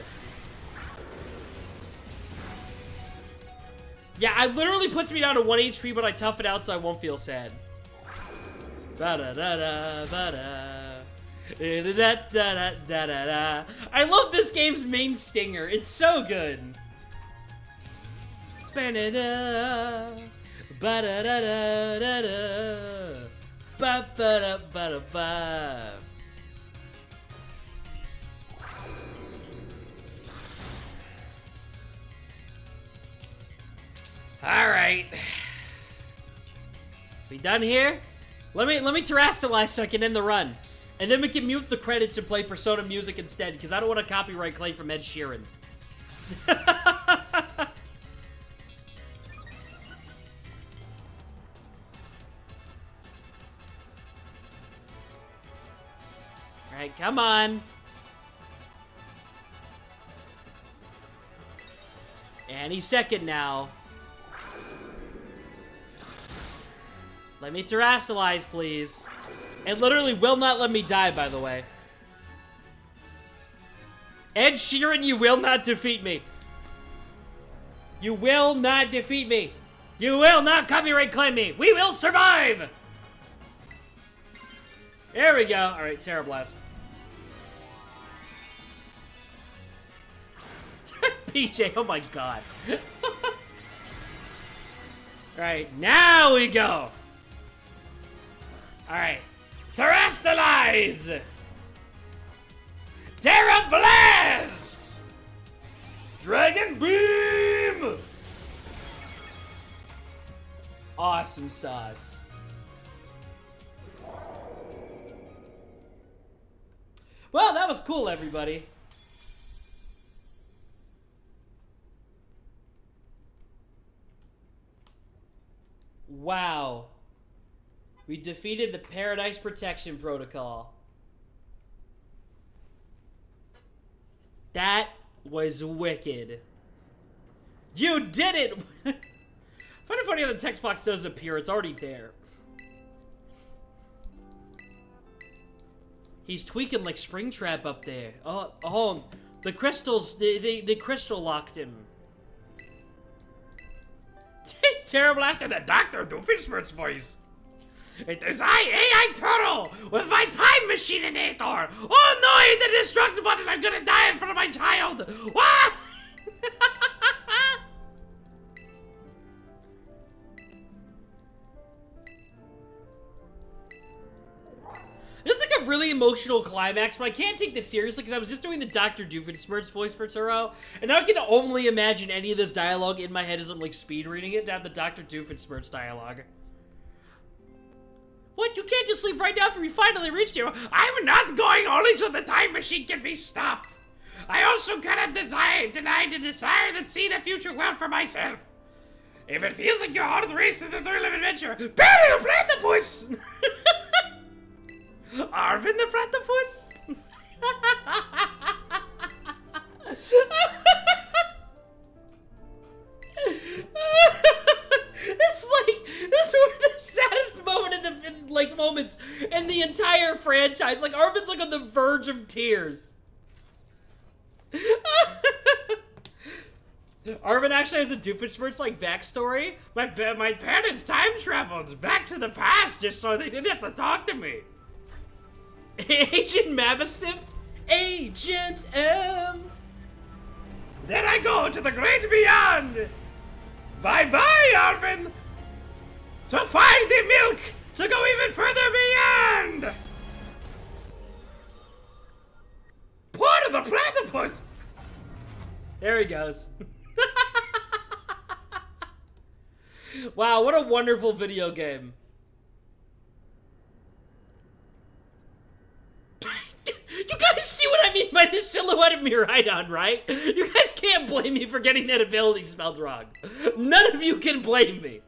Yeah, it literally puts me down to 1 HP, but I tough it out so I won't feel sad. Ba-da-da-da, ba-da. Da-da-da-da-da-da. I love this game's main stinger. It's so good. Ba-da-da, ba-da-da-da-da-da, ba-ba-da-ba-da-ba. All right. We done here? Let me terrestrialize so I can end the run. And then we can mute the credits and play Persona music instead, because I don't want a copyright claim from Ed Sheeran. Alright, come on. Any second now. Let me terrestrialize, please. It literally will not let me die, by the way. Ed Sheeran, you will not defeat me. You will not defeat me. You will not copyright claim me. We will survive. There we go. All right, Terra Blast. PJ, oh my god. Alright, now we go. Alright. Terrestrialize! Terra Blast! Dragon Beam! Awesome sauce. Well, that was cool, everybody. Wow. We defeated the Paradise Protection Protocol. That was wicked. You did it! Funny how the text box does appear. It's already there. He's tweaking like Springtrap up there. Oh, the crystals, the crystal locked him. Terrible ass in the Dr. Doofenshmirtz voice. It is I, AI Turo, with my time machine-inator. Oh no, the destructible, and I'm gonna die in front of my child. What? This is like a really emotional climax, but I can't take this seriously because I was just doing the Dr. Doofenshmirtz voice for Turo, and now I can only imagine any of this dialogue in my head as I'm like speed reading it to have the Dr. Doofenshmirtz dialogue. What? You can't just leave right now after we finally reached here. I'm not going only so the time machine can be stopped. I also cannot deny the desire to see the future world for myself. If it feels like your heart races the thrill of adventure, bury the platypus! Arvin the platypus? This is the saddest moment moments in the entire franchise. Like, Arvin's like on the verge of tears. Arvin actually has a Doofenshmirtz like backstory. My parents time traveled back to the past just so they didn't have to talk to me. Agent Mabistiff, Agent M. Then I go to the great beyond. Bye-bye, Arvin. To find the milk, to go even further beyond. Part of the platypus. There he goes. Wow, what a wonderful video game. You guys see what I mean by the silhouette of Miraidon, right? You guys can't blame me for getting that ability spelled wrong. None of you can blame me.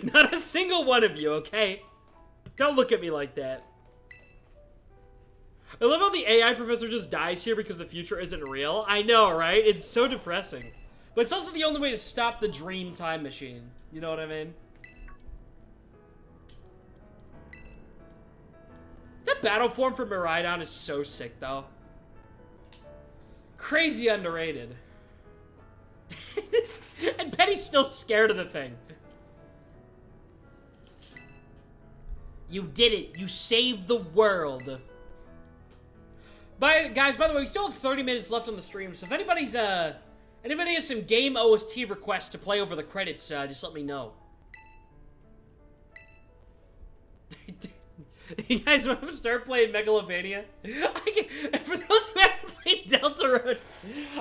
Not a single one of you, okay? Don't look at me like that. I love how the AI professor just dies here because the future isn't real. I know, right? It's so depressing. But it's also the only way to stop the dream time machine. You know what I mean? That battle form for Miraidon is so sick, though. Crazy underrated. And Penny's still scared of the thing. You did it. You saved the world. Guys, by the way, we still have 30 minutes left on the stream, so if anybody has some game OST requests to play over the credits, just let me know. You guys want to start playing Megalovania? For those who haven't played Deltarune,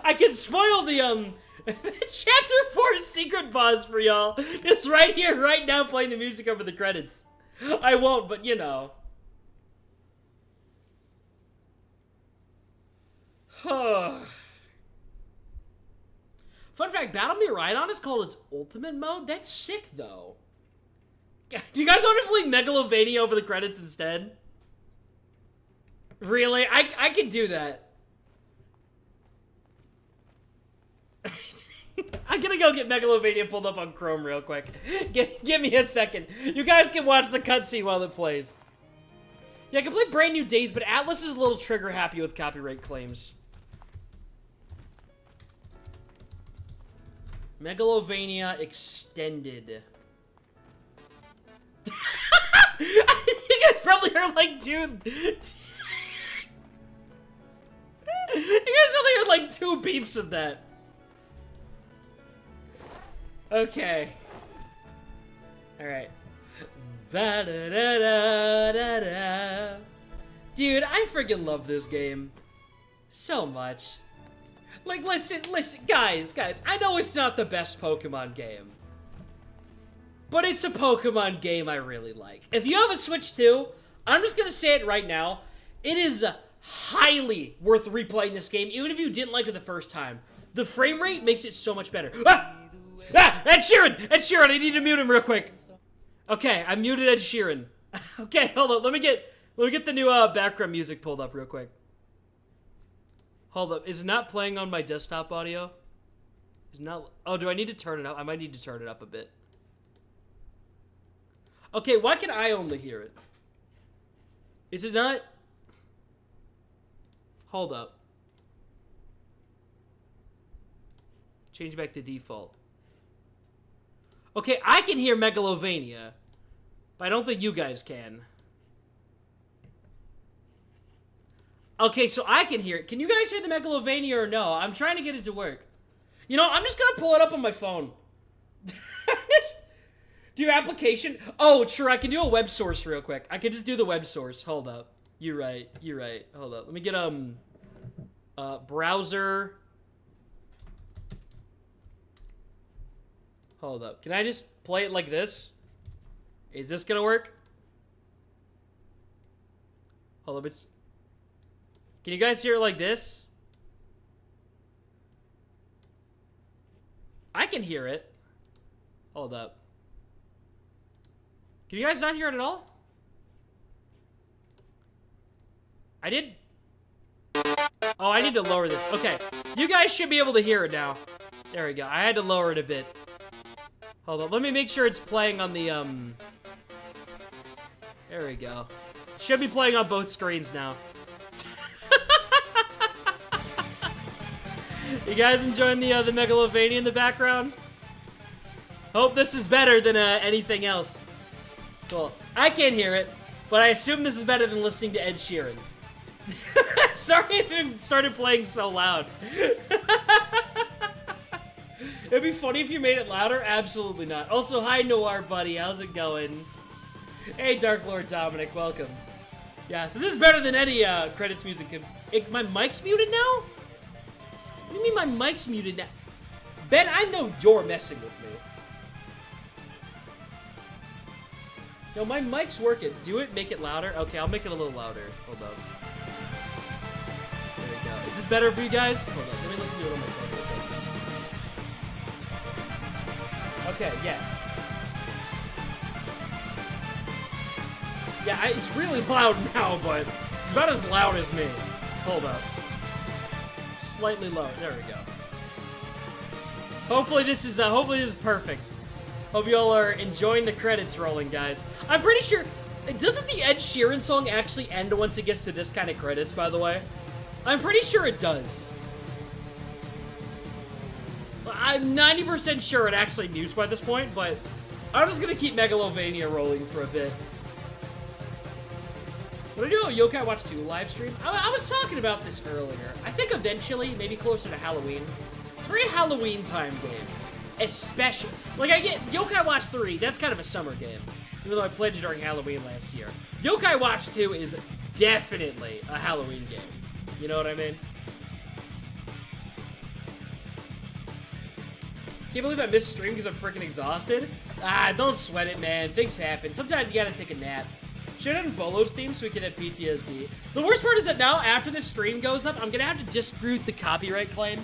I can spoil the Chapter 4 secret boss for y'all. Just right here, right now, playing the music over the credits. I won't, but you know. Fun fact, Battle Miraidon is called its ultimate mode? That's sick, though. Do you guys want to play Megalovania over the credits instead? Really? I can do that. I'm gonna go get Megalovania pulled up on Chrome real quick. Give me a second. You guys can watch the cutscene while it plays. Yeah, I can play Brand New Days, but Atlas is a little trigger happy with copyright claims. Megalovania Extended. You guys probably heard like You guys probably heard like 2 beeps of that. Okay. Alright. Dude, I freaking love this game. So much. Like, listen, guys, I know it's not the best Pokemon game. But it's a Pokemon game I really like. If you have a Switch too, I'm just gonna say it right now. It is highly worth replaying this game, even if you didn't like it the first time. The frame rate makes it so much better. Ah! Ah! Ed Sheeran! Ed Sheeran, I need to mute him real quick. Okay, I muted Ed Sheeran. Okay, hold on. Let me get the new background music pulled up real quick. Hold up. Is it not playing on my desktop audio? Is not. Oh, do I need to turn it up? I might need to turn it up a bit. Okay, why can I only hear it? Is it not? Hold up. Change back to default. Okay, I can hear Megalovania, but I don't think you guys can. Okay, so I can hear it. Can you guys hear the Megalovania or no? I'm trying to get it to work. You know, I'm just gonna pull it up on my phone. Do your application? Oh, sure, I can do a web source real quick. I can just do the web source. Hold up. You're right. You're right. Hold up. Let me get, browser. Hold up. Can I just play it like this? Is this gonna work? Hold up. Can you guys hear it like this? I can hear it. Hold up. Can you guys not hear it at all? I did. Oh, I need to lower this. Okay. You guys should be able to hear it now. There we go. I had to lower it a bit. Hold on. Let me make sure it's playing on the, There we go. Should be playing on both screens now. You guys enjoying the Megalovania in the background? Hope this is better than anything else. Cool. I can't hear it, but I assume this is better than listening to Ed Sheeran. Sorry if it started playing so loud. It'd be funny if you made it louder. Absolutely not. Also, hi Noir buddy. How's it going? Hey Dark Lord Dominic, welcome. Yeah, so this is better than any credits music could. My mic's muted now? What do you mean my mic's muted now? Ben, I know you're messing with me. Yo, my mic's working. Do it, make it louder. Okay, I'll make it a little louder. Hold up. There we go. Is this better for you guys? Hold on, let me listen to it on my phone. Okay, yeah. Yeah, it's really loud now, but it's about as loud as me. Hold up. Slightly lower. There we go. Hopefully this is perfect. Hope you all are enjoying the credits rolling, guys. I'm pretty sure... Doesn't the Ed Sheeran song actually end once it gets to this kind of credits, by the way? I'm pretty sure it does. I'm 90% sure it actually mutes by this point, but I'm just gonna keep Megalovania rolling for a bit. Would I do a Yokai Watch 2 live stream? I was talking about this earlier. I think eventually, maybe closer to Halloween. It's a very Halloween time game. Especially, like I get Yokai Watch 3, that's kind of a summer game. Even though I played it during Halloween last year. Yokai Watch 2 is definitely a Halloween game. You know what I mean? Can't believe I missed stream because I'm freaking exhausted. Ah, don't sweat it, man. Things happen. Sometimes you gotta take a nap. Should have done Volo's theme so we could have PTSD. The worst part is that now, after this stream goes up, I'm gonna have to dispute the copyright claim.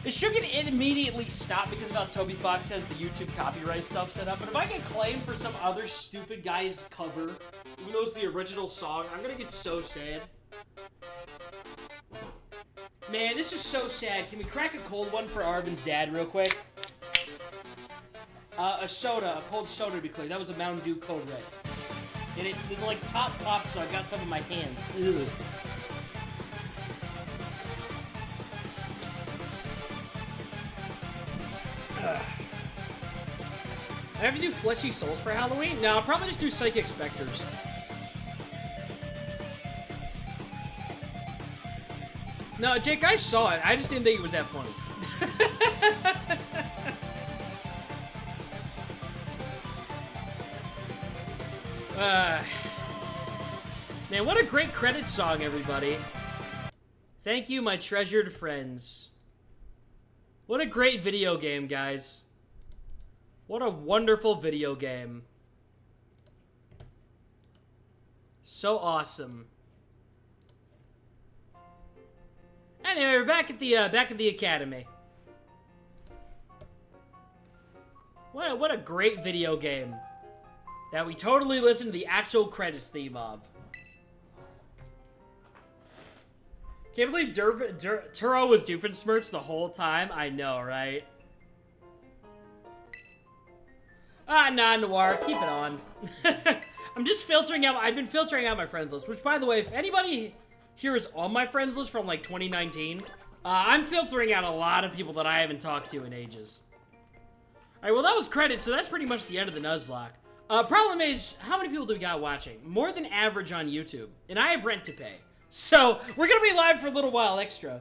It should get immediately stopped because of how Toby Fox has the YouTube copyright stuff set up. But if I get claimed for some other stupid guy's cover, even though it's the original song, I'm gonna get so sad. Man, this is so sad. Can we crack a cold one for Arvin's dad real quick? A soda, a cold soda to be clear. That was a Mountain Dew Code Red. And it like top popped, so I got some in my hands. Ugh. I have to do Fleshy Souls for Halloween? No, I'll probably just do Psychic Specters. No, Jake, I saw it. I just didn't think it was that funny. Man, what a great credits song, everybody. Thank you, my treasured friends. What a great video game, guys. What a wonderful video game. So awesome. Anyway, we're back at the academy. What a great video game that we totally listened to the actual credits theme of. Can't believe Turo was Doofenshmirtz the whole time. I know, right? Ah, nah, Noir, keep it on. I'm just filtering out. I've been filtering out my friends list. Which, by the way, if anybody here is on my friends list from like 2019, I'm filtering out a lot of people that I haven't talked to in ages. All right, well, that was credits, so that's pretty much the end of the Nuzlocke. Problem is, how many people do we got watching? More than average on YouTube, and I have rent to pay. So, we're gonna be live for a little while extra.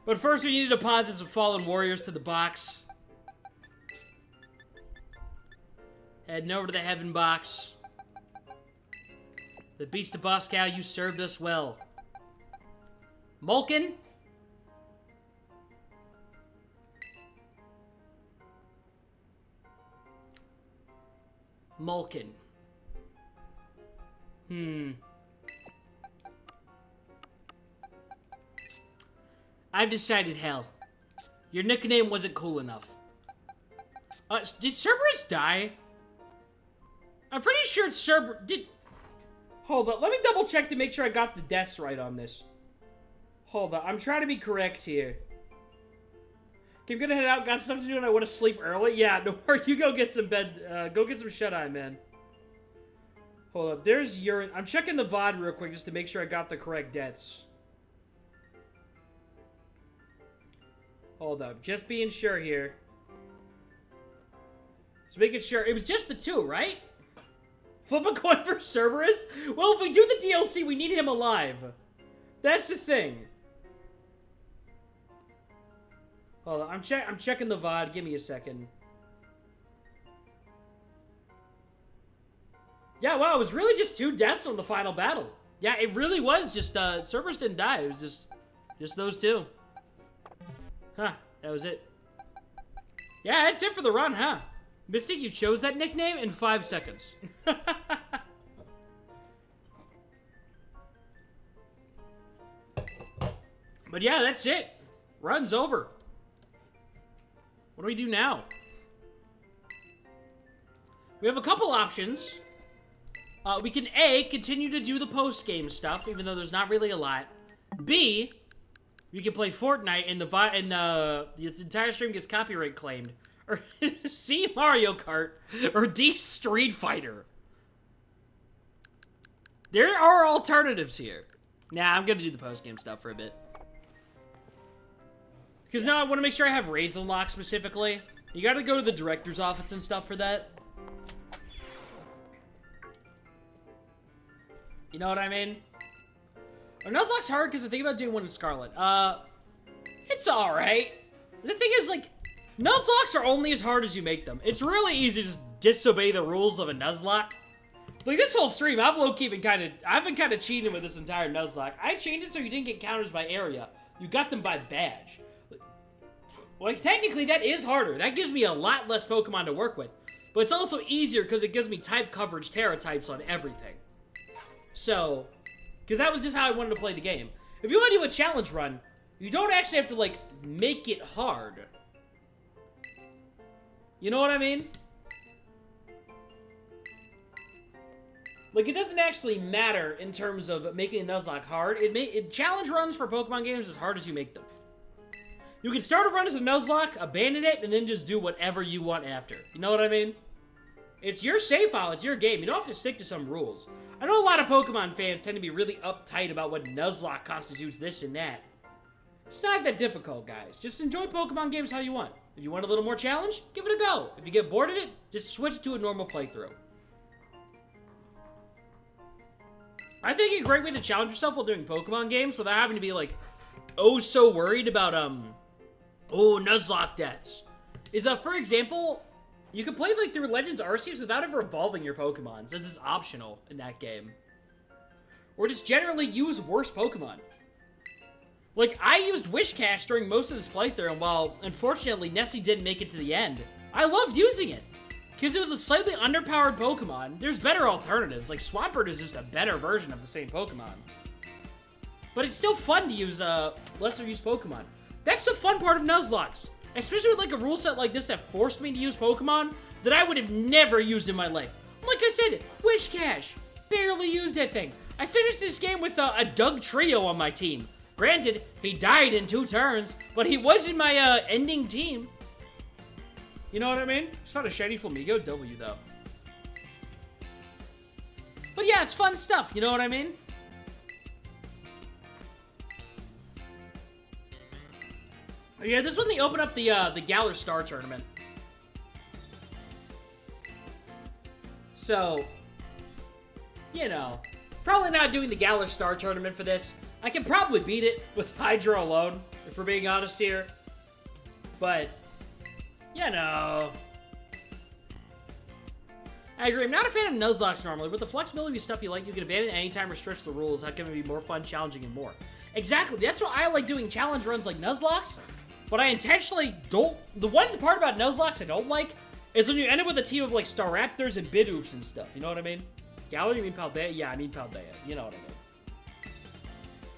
But first, we need to deposit some Fallen Warriors to the box. Heading over to the Heaven box. The Beast of Boscow, you served us well. Mulkin. Mulkin. I've decided hell. Your nickname wasn't cool enough. Did Cerberus die? I'm pretty sure Cerberus... Hold up, let me double check to make sure I got the deaths right on this. Hold up, I'm trying to be correct here. Okay, I'm gonna head out, got stuff to do, and I want to sleep early? Yeah, no worries, you go get some bed, go get some shut-eye, man. Hold up, there's urine. I'm checking the VOD real quick just to make sure I got the correct deaths. Hold up, just being sure here. Just making sure, it was just the two, right? Flip a coin for Cerberus? Well, if we do the DLC, we need him alive. That's the thing. Hold on, I'm checking the VOD. Give me a second. Yeah, wow, it was really just 2 deaths on the final battle. Yeah, it really was just, Cerberus didn't die. It was just those 2. Huh, that was it. Yeah, that's it for the run, huh? Mystic, you chose that nickname in 5 seconds. But yeah, that's it. Run's over. What do we do now? We have a couple options. We can A, continue to do the post-game stuff, even though there's not really a lot. B, we can play Fortnite and the entire stream gets copyright claimed. Or C, Mario Kart. Or D, Street Fighter. There are alternatives here. Nah, I'm gonna do the post-game stuff for a bit. Because now I want to make sure I have raids unlocked specifically. You gotta go to the director's office and stuff for that. You know what I mean? Nuzlocke's hard because I think about doing one in Scarlet. It's alright. The thing is, like, Nuzlocks are only as hard as you make them. It's really easy to just disobey the rules of a Nuzlocke. Like, this whole stream, I've been kind of cheating with this entire Nuzlocke. I changed it so you didn't get counters by area. You got them by badge. Like, technically, that is harder. That gives me a lot less Pokemon to work with. But it's also easier because it gives me type coverage Terra types on everything. So, because that was just how I wanted to play the game. If you want to do a challenge run, you don't actually have to, like, make it hard. You know what I mean? Like, it doesn't actually matter in terms of making a Nuzlocke hard. Challenge runs for Pokemon games as hard as you make them. You can start a run as a Nuzlocke, abandon it, and then just do whatever you want after. You know what I mean? It's your save file, it's your game. You don't have to stick to some rules. I know a lot of Pokemon fans tend to be really uptight about what Nuzlocke constitutes this and that. It's not that difficult, guys. Just enjoy Pokemon games how you want. If you want a little more challenge, give it a go. If you get bored of it, just switch to a normal playthrough. I think a great way to challenge yourself while doing Pokemon games without having to be, like, oh so worried about, Nuzlocke deaths is, for example, you can play, like, through Legends Arceus without ever evolving your Pokemon, since it's optional in that game. Or just generally use worse Pokemon. Like, I used Wishcash during most of this playthrough, and while, unfortunately, Nessie didn't make it to the end, I loved using it. Because it was a slightly underpowered Pokemon. There's better alternatives, like Swampert is just a better version of the same Pokemon. But it's still fun to use lesser used Pokemon. That's the fun part of Nuzlocks. Especially with like a rule set like this that forced me to use Pokemon that I would have never used in my life. Like I said, Wish Cash. Barely used that thing. I finished this game with a Doug Trio on my team. Granted, he died in 2 turns, but he was in my ending team. You know what I mean? It's not a shiny Flamigo W though. But yeah, it's fun stuff, you know what I mean? Yeah, this is when they open up the Galar Star Tournament. So, you know, probably not doing the Galar Star Tournament for this. I can probably beat it with Hydra alone, if we're being honest here. But, you know. I agree, I'm not a fan of Nuzlocke normally, but the flexibility of stuff you like, you can abandon anytime or stretch the rules. How can it be more fun, challenging, and more? Exactly, that's why I like doing challenge runs like Nuzlocke. But I intentionally don't... The part about Nuzlocke I don't like is when you end up with a team of, like, Staraptors and Bidoofs and stuff. You know what I mean? Galar, you mean Paldea? Yeah, I mean Paldea. You know what I mean.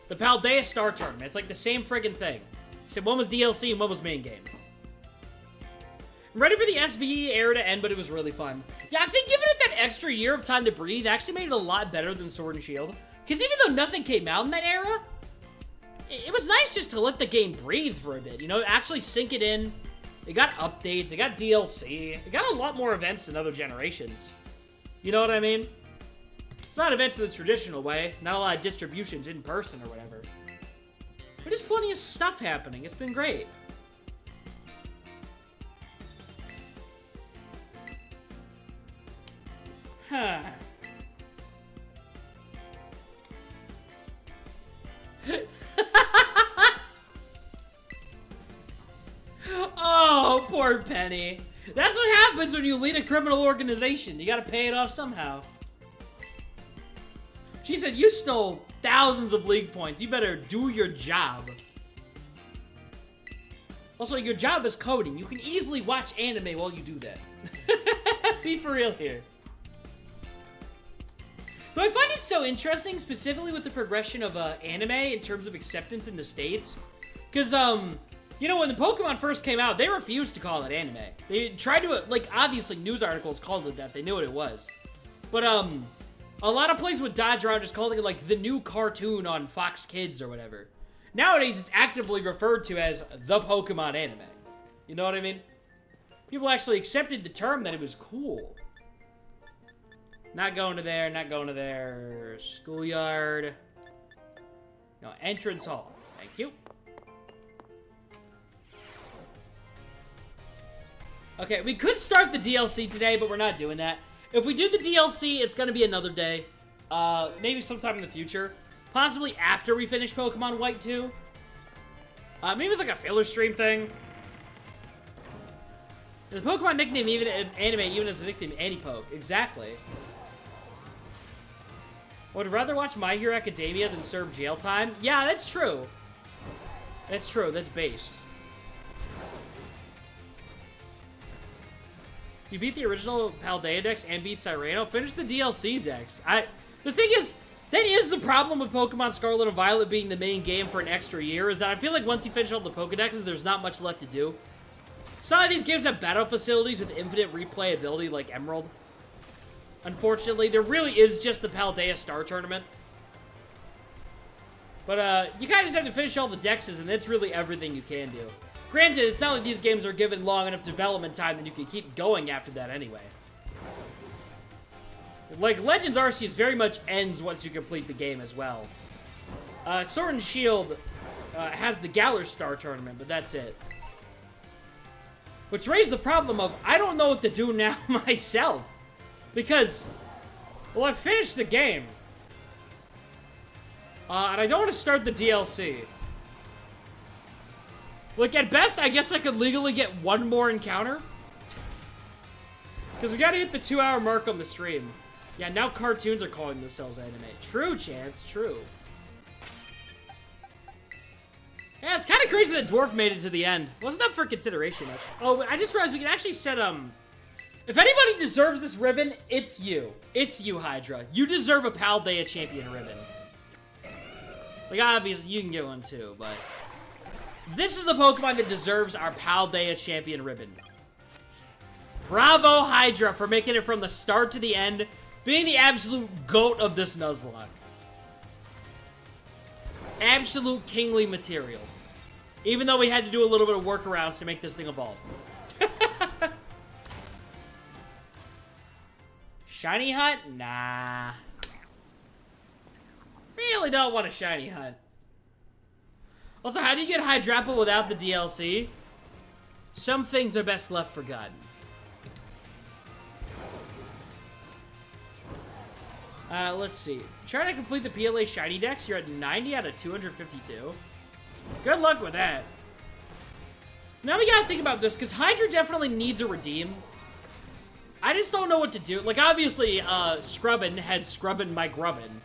The Paldea Star Tournament. It's like the same friggin' thing. Except one was DLC and one was main game. I'm ready for the SVE era to end, but it was really fun. Yeah, I think giving it that extra year of time to breathe actually made it a lot better than Sword and Shield. Because even though nothing came out in that era... It was nice just to let the game breathe for a bit, you know, actually sink it in. It got updates, it got DLC, it got a lot more events than other generations. You know what I mean? It's not events in the traditional way, not a lot of distributions in person or whatever. But there's plenty of stuff happening, it's been great. Huh. Oh, poor Penny. That's what happens when you lead a criminal organization. You gotta pay it off somehow. She said, you stole thousands of league points. You better do your job. Also, your job is coding. You can easily watch anime while you do that. Be for real here. But I find it so interesting, specifically with the progression of anime in terms of acceptance in the States. Because, you know, when the Pokemon first came out, they refused to call it anime. They tried to, like, obviously news articles called it that. They knew what it was. But, a lot of places would dodge around just calling it, like, the new cartoon on Fox Kids or whatever. Nowadays, it's actively referred to as the Pokemon anime. You know what I mean? People actually accepted the term that it was cool. Not going to there, not going to there. Schoolyard. No, entrance hall. Thank you. Okay, we could start the DLC today, but we're not doing that. If we do the DLC, it's going to be another day. Maybe sometime in the future. Possibly after we finish Pokemon White 2. Maybe it's like a filler stream thing. The Pokemon nickname, even in anime, even as a nickname, anipoke. Exactly. I would rather watch My Hero Academia than serve jail time. Yeah, that's true. That's true. That's based. You beat the original Paldea decks and beat Cyrano. Finish the DLC decks. The thing is, that is the problem with Pokemon Scarlet and Violet being the main game for an extra year, is that I feel like once you finish all the Pokedexes, there's not much left to do. Some of these games have battle facilities with infinite replayability like Emerald. Unfortunately, there really is just the Paldea Star Tournament. But, you kind of just have to finish all the dexes, and that's really everything you can do. Granted, it's not like these games are given long enough development time that you can keep going after that anyway. Like, Legends Arceus very much ends once you complete the game as well. Sword and Shield has the Galar Star Tournament, but that's it. Which raised the problem of, I don't know what to do now myself. Because, well, I finished the game. And I don't want to start the DLC. Like, at best, I guess I could legally get one more encounter. Because we gotta hit the 2-hour mark on the stream. Yeah, now cartoons are calling themselves anime. True, Chance, true. Yeah, it's kind of crazy that Dwarf made it to the end. Wasn't up for consideration much. Oh, I just realized we can actually set, if anybody deserves this ribbon, it's you. It's you, Hydra. You deserve a Paldea Champion ribbon. Like, obviously, you can get one too, but... This is the Pokemon that deserves our Paldea Champion ribbon. Bravo, Hydra, for making it from the start to the end, being the absolute GOAT of this Nuzlocke. Absolute kingly material. Even though we had to do a little bit of workarounds to make this thing evolve. Shiny Hunt? Nah. Really don't want a Shiny Hunt. Also, how do you get Hydrapple without the DLC? Some things are best left forgotten. Let's see. Try to complete the PLA Shiny Dex. You're at 90 out of 252. Good luck with that. Now we gotta think about this, because Hydra definitely needs a redeem. I just don't know what to do. Like, obviously, Scrubbin had Scrubbin my Grubbin.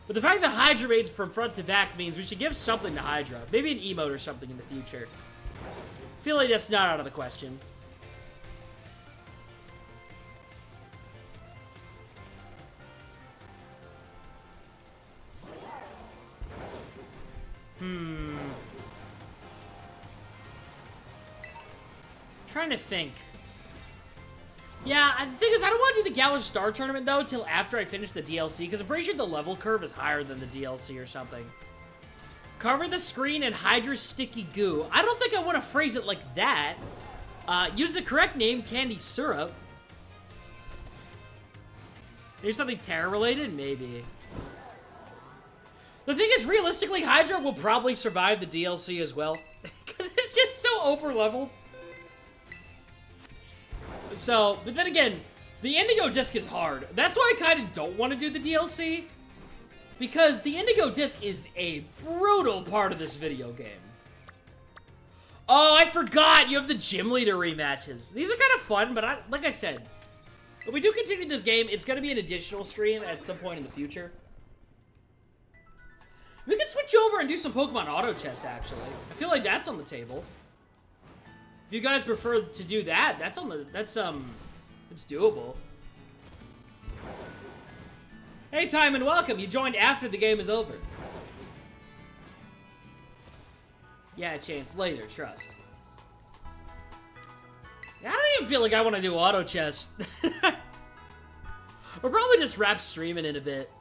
But the fact that Hydra made from front to back means we should give something to Hydra. Maybe an emote or something in the future. I feel like that's not out of the question. Trying to think. Yeah, the thing is, I don't want to do the Galar Star Tournament, though, till after I finish the DLC, because I'm pretty sure the level curve is higher than the DLC or something. Cover the screen in Hydra's sticky goo. I don't think I want to phrase it like that. Use the correct name, Candy Syrup. There's something Terra-related? Maybe. The thing is, realistically, Hydra will probably survive the DLC as well. Because it's just so over-leveled. So, but then again, the Indigo Disc is hard. That's why I kind of don't want to do the DLC. Because the Indigo Disc is a brutal part of this video game. Oh, I forgot! You have the Gym Leader rematches. These are kind of fun, but like I said, if we do continue this game, it's going to be an additional stream at some point in the future. We can switch over and do some Pokemon Auto Chess, actually. I feel like that's on the table. If you guys prefer to do that, it's doable. Hey, Time, and welcome. You joined after the game is over. Yeah, Chance, later, trust. I don't even feel like I want to do Auto Chess. We'll probably just wrap streaming in a bit.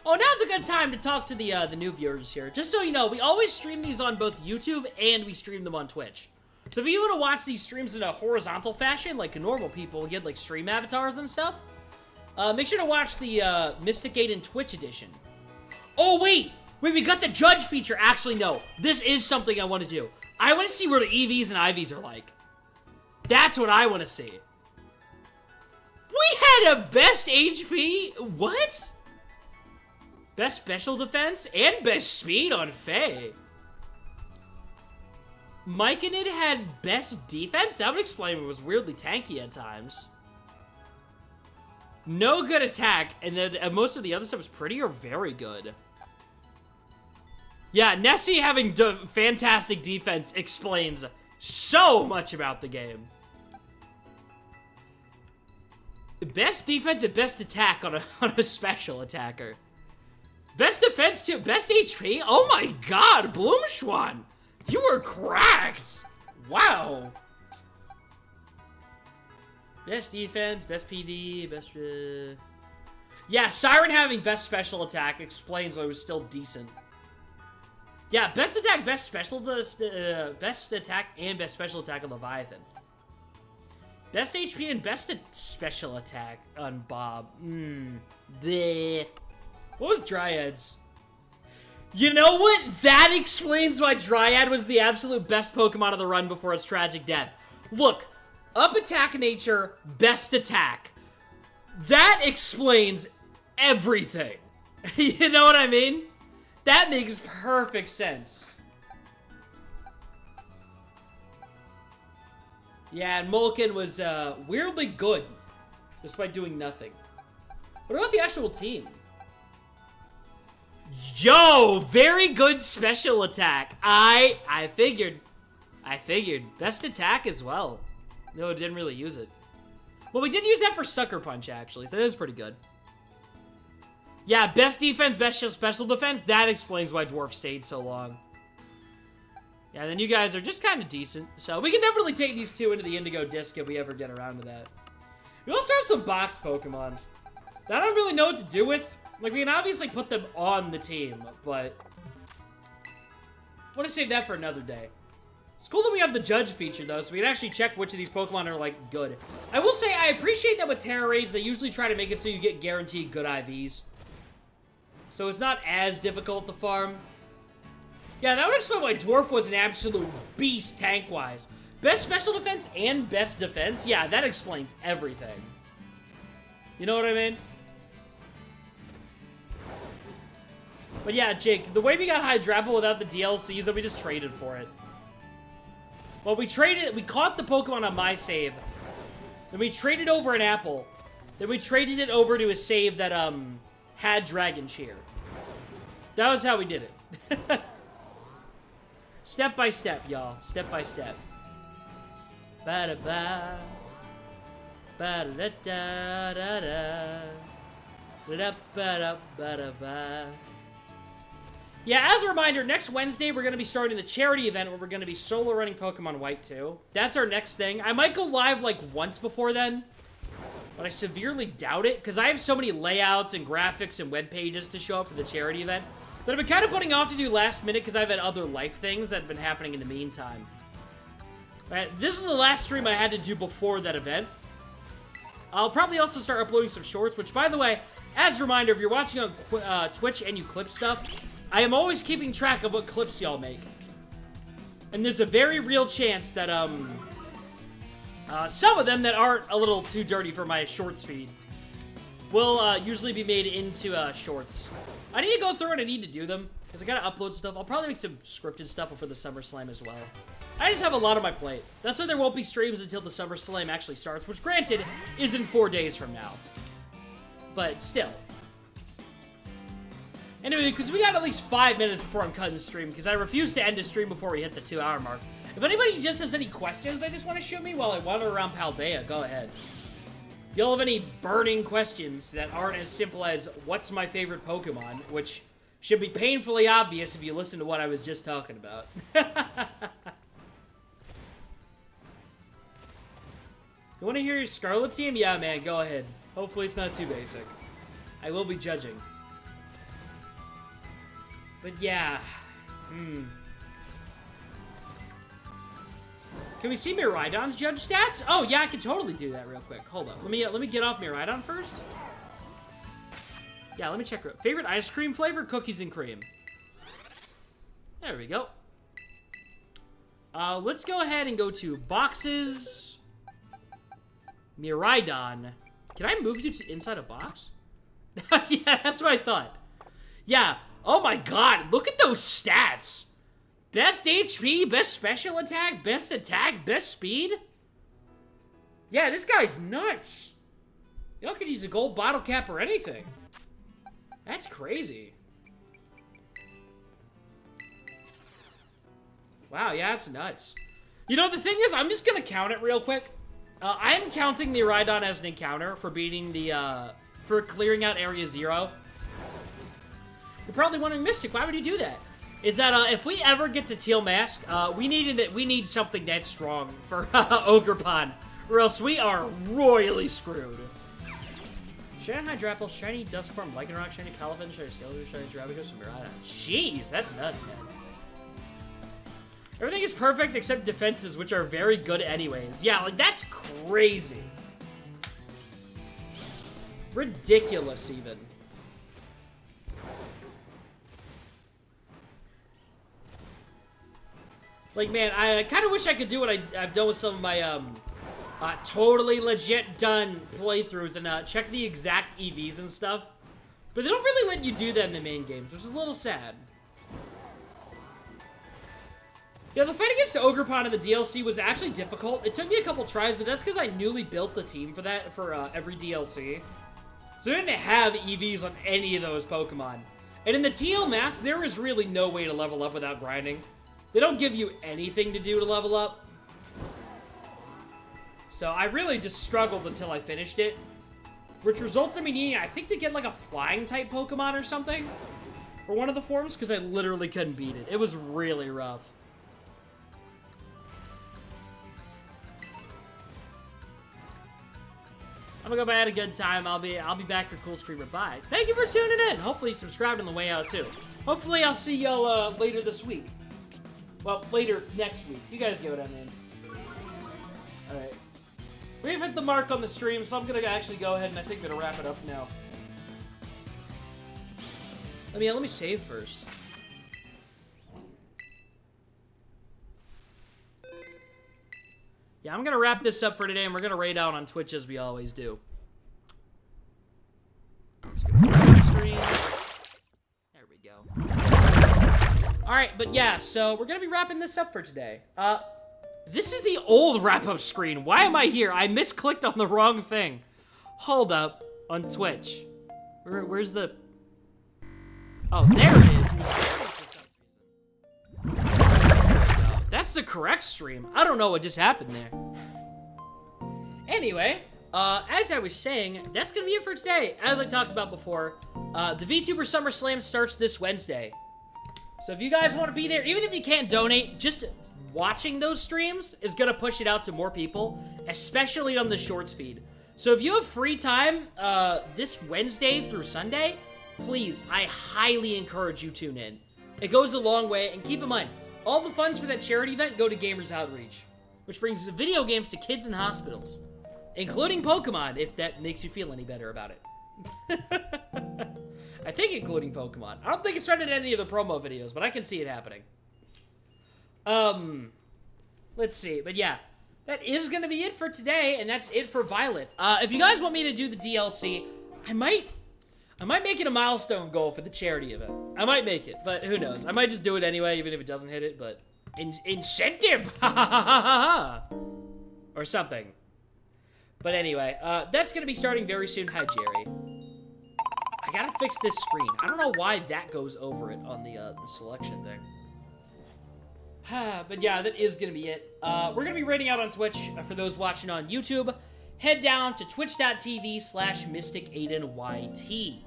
Oh, now's a good time to talk to the new viewers here. Just so you know, we always stream these on both YouTube and we stream them on Twitch. So if you want to watch these streams in a horizontal fashion, like normal people get like stream avatars and stuff, make sure to watch the Mystic Aidan Twitch edition. Oh, wait, we got the judge feature. Actually, no, this is something I want to do. I want to see where the EVs and IVs are like. That's what I want to see. We had a best HP, what? Best special defense and best speed on Faye. Myconid had best defense? That would explain it was weirdly tanky at times. No good attack, and then most of the other stuff was pretty or very good. Yeah, Nessie having fantastic defense explains so much about the game. Best defense and best attack on a special attacker. Best defense too, best HP? Oh my god, Bloomschwan! You were cracked! Wow! Best defense, best PD, best... Yeah, Siren having best special attack explains why it was still decent. Yeah, best attack, best special... best attack and best special attack on Leviathan. Best HP and best special attack on Bob. Bleh. What was Dryad's? You know what? That explains why Dryad was the absolute best Pokemon of the run before its tragic death. Look, up attack nature, best attack. That explains everything. You know what I mean? That makes perfect sense. Yeah, and Molken was weirdly good, despite doing nothing. What about the actual team? Yo, very good special attack. I figured. Best attack as well. No, it didn't really use it. Well, we did use that for Sucker Punch, actually, so that was pretty good. Yeah, best defense, best special defense. That explains why Dwarf stayed so long. Yeah, then you guys are just kind of decent. So we can definitely take these two into the Indigo Disc if we ever get around to that. We also have some box Pokemon that I don't really know what to do with. Like, we can obviously put them on the team, but I want to save that for another day. It's cool that we have the judge feature, though, so we can actually check which of these Pokemon are, like, good. I will say, I appreciate that with Terra Raids, they usually try to make it so you get guaranteed good IVs. So it's not as difficult to farm. Yeah, that would explain why Dwarf was an absolute beast tank-wise. Best special defense and best defense? Yeah, that explains everything. You know what I mean? But yeah, Jake, the way we got Hydrapple without the DLC is that we just traded for it. Well, we caught the Pokemon on my save. Then we traded over an apple. Then we traded it over to a save that, had Dragon Cheer. That was how we did it. Step by step, y'all. Step by step. Ba-da-ba. Ba-da-da-da-da-da. Ba-da-ba-da-ba-da-ba. Yeah, as a reminder, next Wednesday we're going to be starting the charity event where we're going to be solo running Pokemon White 2. That's our next thing. I might go live like once before then, but I severely doubt it because I have so many layouts and graphics and web pages to show up for the charity event that I've been kind of putting off to do last minute because I've had other life things that have been happening in the meantime. Alright, this is the last stream I had to do before that event. I'll probably also start uploading some shorts, which, by the way, as a reminder, if you're watching on Twitch and you clip stuff, I am always keeping track of what clips y'all make. And there's a very real chance that, some of them that aren't a little too dirty for my shorts feed will, usually be made into, shorts. I need to go through and I need to do them, because I gotta upload stuff. I'll probably make some scripted stuff before the SummerSlam as well. I just have a lot on my plate. That's why there won't be streams until the SummerSlam actually starts, which, granted, is in 4 days from now. But still. Anyway, because we got at least 5 minutes before I'm cutting the stream, because I refuse to end the stream before we hit the 2-hour mark. If anybody just has any questions they just want to shoot me while I wander around Paldea, go ahead. If y'all have any burning questions that aren't as simple as, what's my favorite Pokemon, which should be painfully obvious if you listen to what I was just talking about. You want to hear your Scarlet team? Yeah, man, go ahead. Hopefully it's not too basic. I will be judging. But yeah, Can we see Miraidon's judge stats? Oh yeah, I can totally do that real quick. Hold on, let me get off Miraidon first. Yeah, let me check. Favorite ice cream flavor? Cookies and cream. There we go. Let's go ahead and go to boxes. Miraidon. Can I move you to inside a box? Yeah, that's what I thought. Yeah. Oh my god, look at those stats. Best HP, best special attack, best speed. Yeah, this guy's nuts. You don't could use a gold bottle cap or anything. That's crazy. Wow, yeah, that's nuts. You know, the thing is, I'm just gonna count it real quick. I'm counting the Miraidon as an encounter for beating the, for clearing out Area 0. You're probably wondering, Mystic, why would you do that? Is that, if we ever get to Teal Mask, we need something that strong for Ogerpon, or else we are royally screwed. Shiny Hydrapple, Shiny Duskform, Lycanroc, Shiny Calyphant, Shiny Skeletor, Shiny Terabithos, and Miraidon. Jeez, that's nuts, man. Everything is perfect except defenses, which are very good anyways. Yeah, like, that's crazy. Ridiculous, even. Like, man, I kind of wish I could do what I've done with some of my, totally legit done playthroughs and, check the exact EVs and stuff. But they don't really let you do that in the main games, which is a little sad. Yeah, the fight against Ogerpon in the DLC was actually difficult. It took me a couple tries, but that's because I newly built the team for that, for, every DLC. So I didn't have EVs on any of those Pokemon. And in the TL Mask, there is really no way to level up without grinding. They don't give you anything to do to level up. So I really just struggled until I finished it. which resulted in me needing, I think, to get like a flying type Pokemon or something for one of the forms, because I literally couldn't beat it. It was really rough. I'm gonna go by at a good time. I'll be back for Cool Streamer. Bye. Thank you for tuning in. Hopefully you subscribed on the way out too. Hopefully I'll see y'all later this week. Well, later next week. You guys get what I mean. Alright. We've hit the mark on the stream, so I'm gonna actually go ahead and I think I'm gonna wrap it up now. Let me save first. Yeah, I'm gonna wrap this up for today, and we're gonna raid out on Twitch as we always do. Let's go to the screen. There we go. Alright, but yeah, so we're gonna be wrapping this up for today. This is the old wrap-up screen. Why am I here? I misclicked on the wrong thing. Hold up. On Twitch. Where's the... Oh, there it is. That's the correct stream. I don't know what just happened there. Anyway, as I was saying, that's gonna be it for today. As I talked about before, the VTuber SummerSlam starts this Wednesday. So if you guys want to be there, even if you can't donate, just watching those streams is gonna push it out to more people, especially on the Shorts feed. So if you have free time this Wednesday through Sunday, please, I highly encourage you tune in. It goes a long way, and keep in mind, all the funds for that charity event go to Gamers Outreach, which brings video games to kids in hospitals, including Pokemon, if that makes you feel any better about it. I think including Pokemon. I don't think it's started in any of the promo videos, but I can see it happening. Let's see, but yeah, that is gonna be it for today, and that's it for Violet. If you guys want me to do the DLC, I might make it a milestone goal for the charity event. I might make it, but who knows? I might just do it anyway, even if it doesn't hit it, but... incentive! Or something. But anyway, that's gonna be starting very soon. Hi, Jerry. I gotta fix this screen. I don't know why that goes over it on the selection thing. But yeah, that is gonna be it. We're gonna be raiding out on Twitch for those watching on YouTube. Head down to twitch.tv/MysticAidanYT.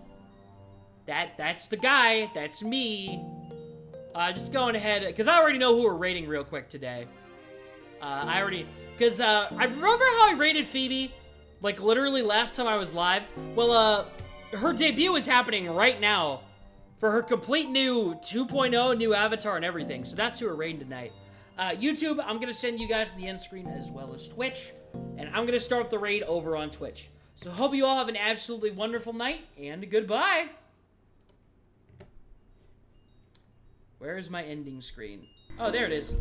That's the guy. That's me. Just going ahead, because I already know who we're raiding real quick today. I remember how I raided Phoebe, like literally last time I was live. Well, her debut is happening right now for her complete new 2.0, new avatar and everything. So that's who we're raiding tonight. YouTube, I'm going to send you guys to the end screen as well as Twitch. And I'm going to start up the raid over on Twitch. So hope you all have an absolutely wonderful night, and goodbye. Where is my ending screen? Oh, there it is.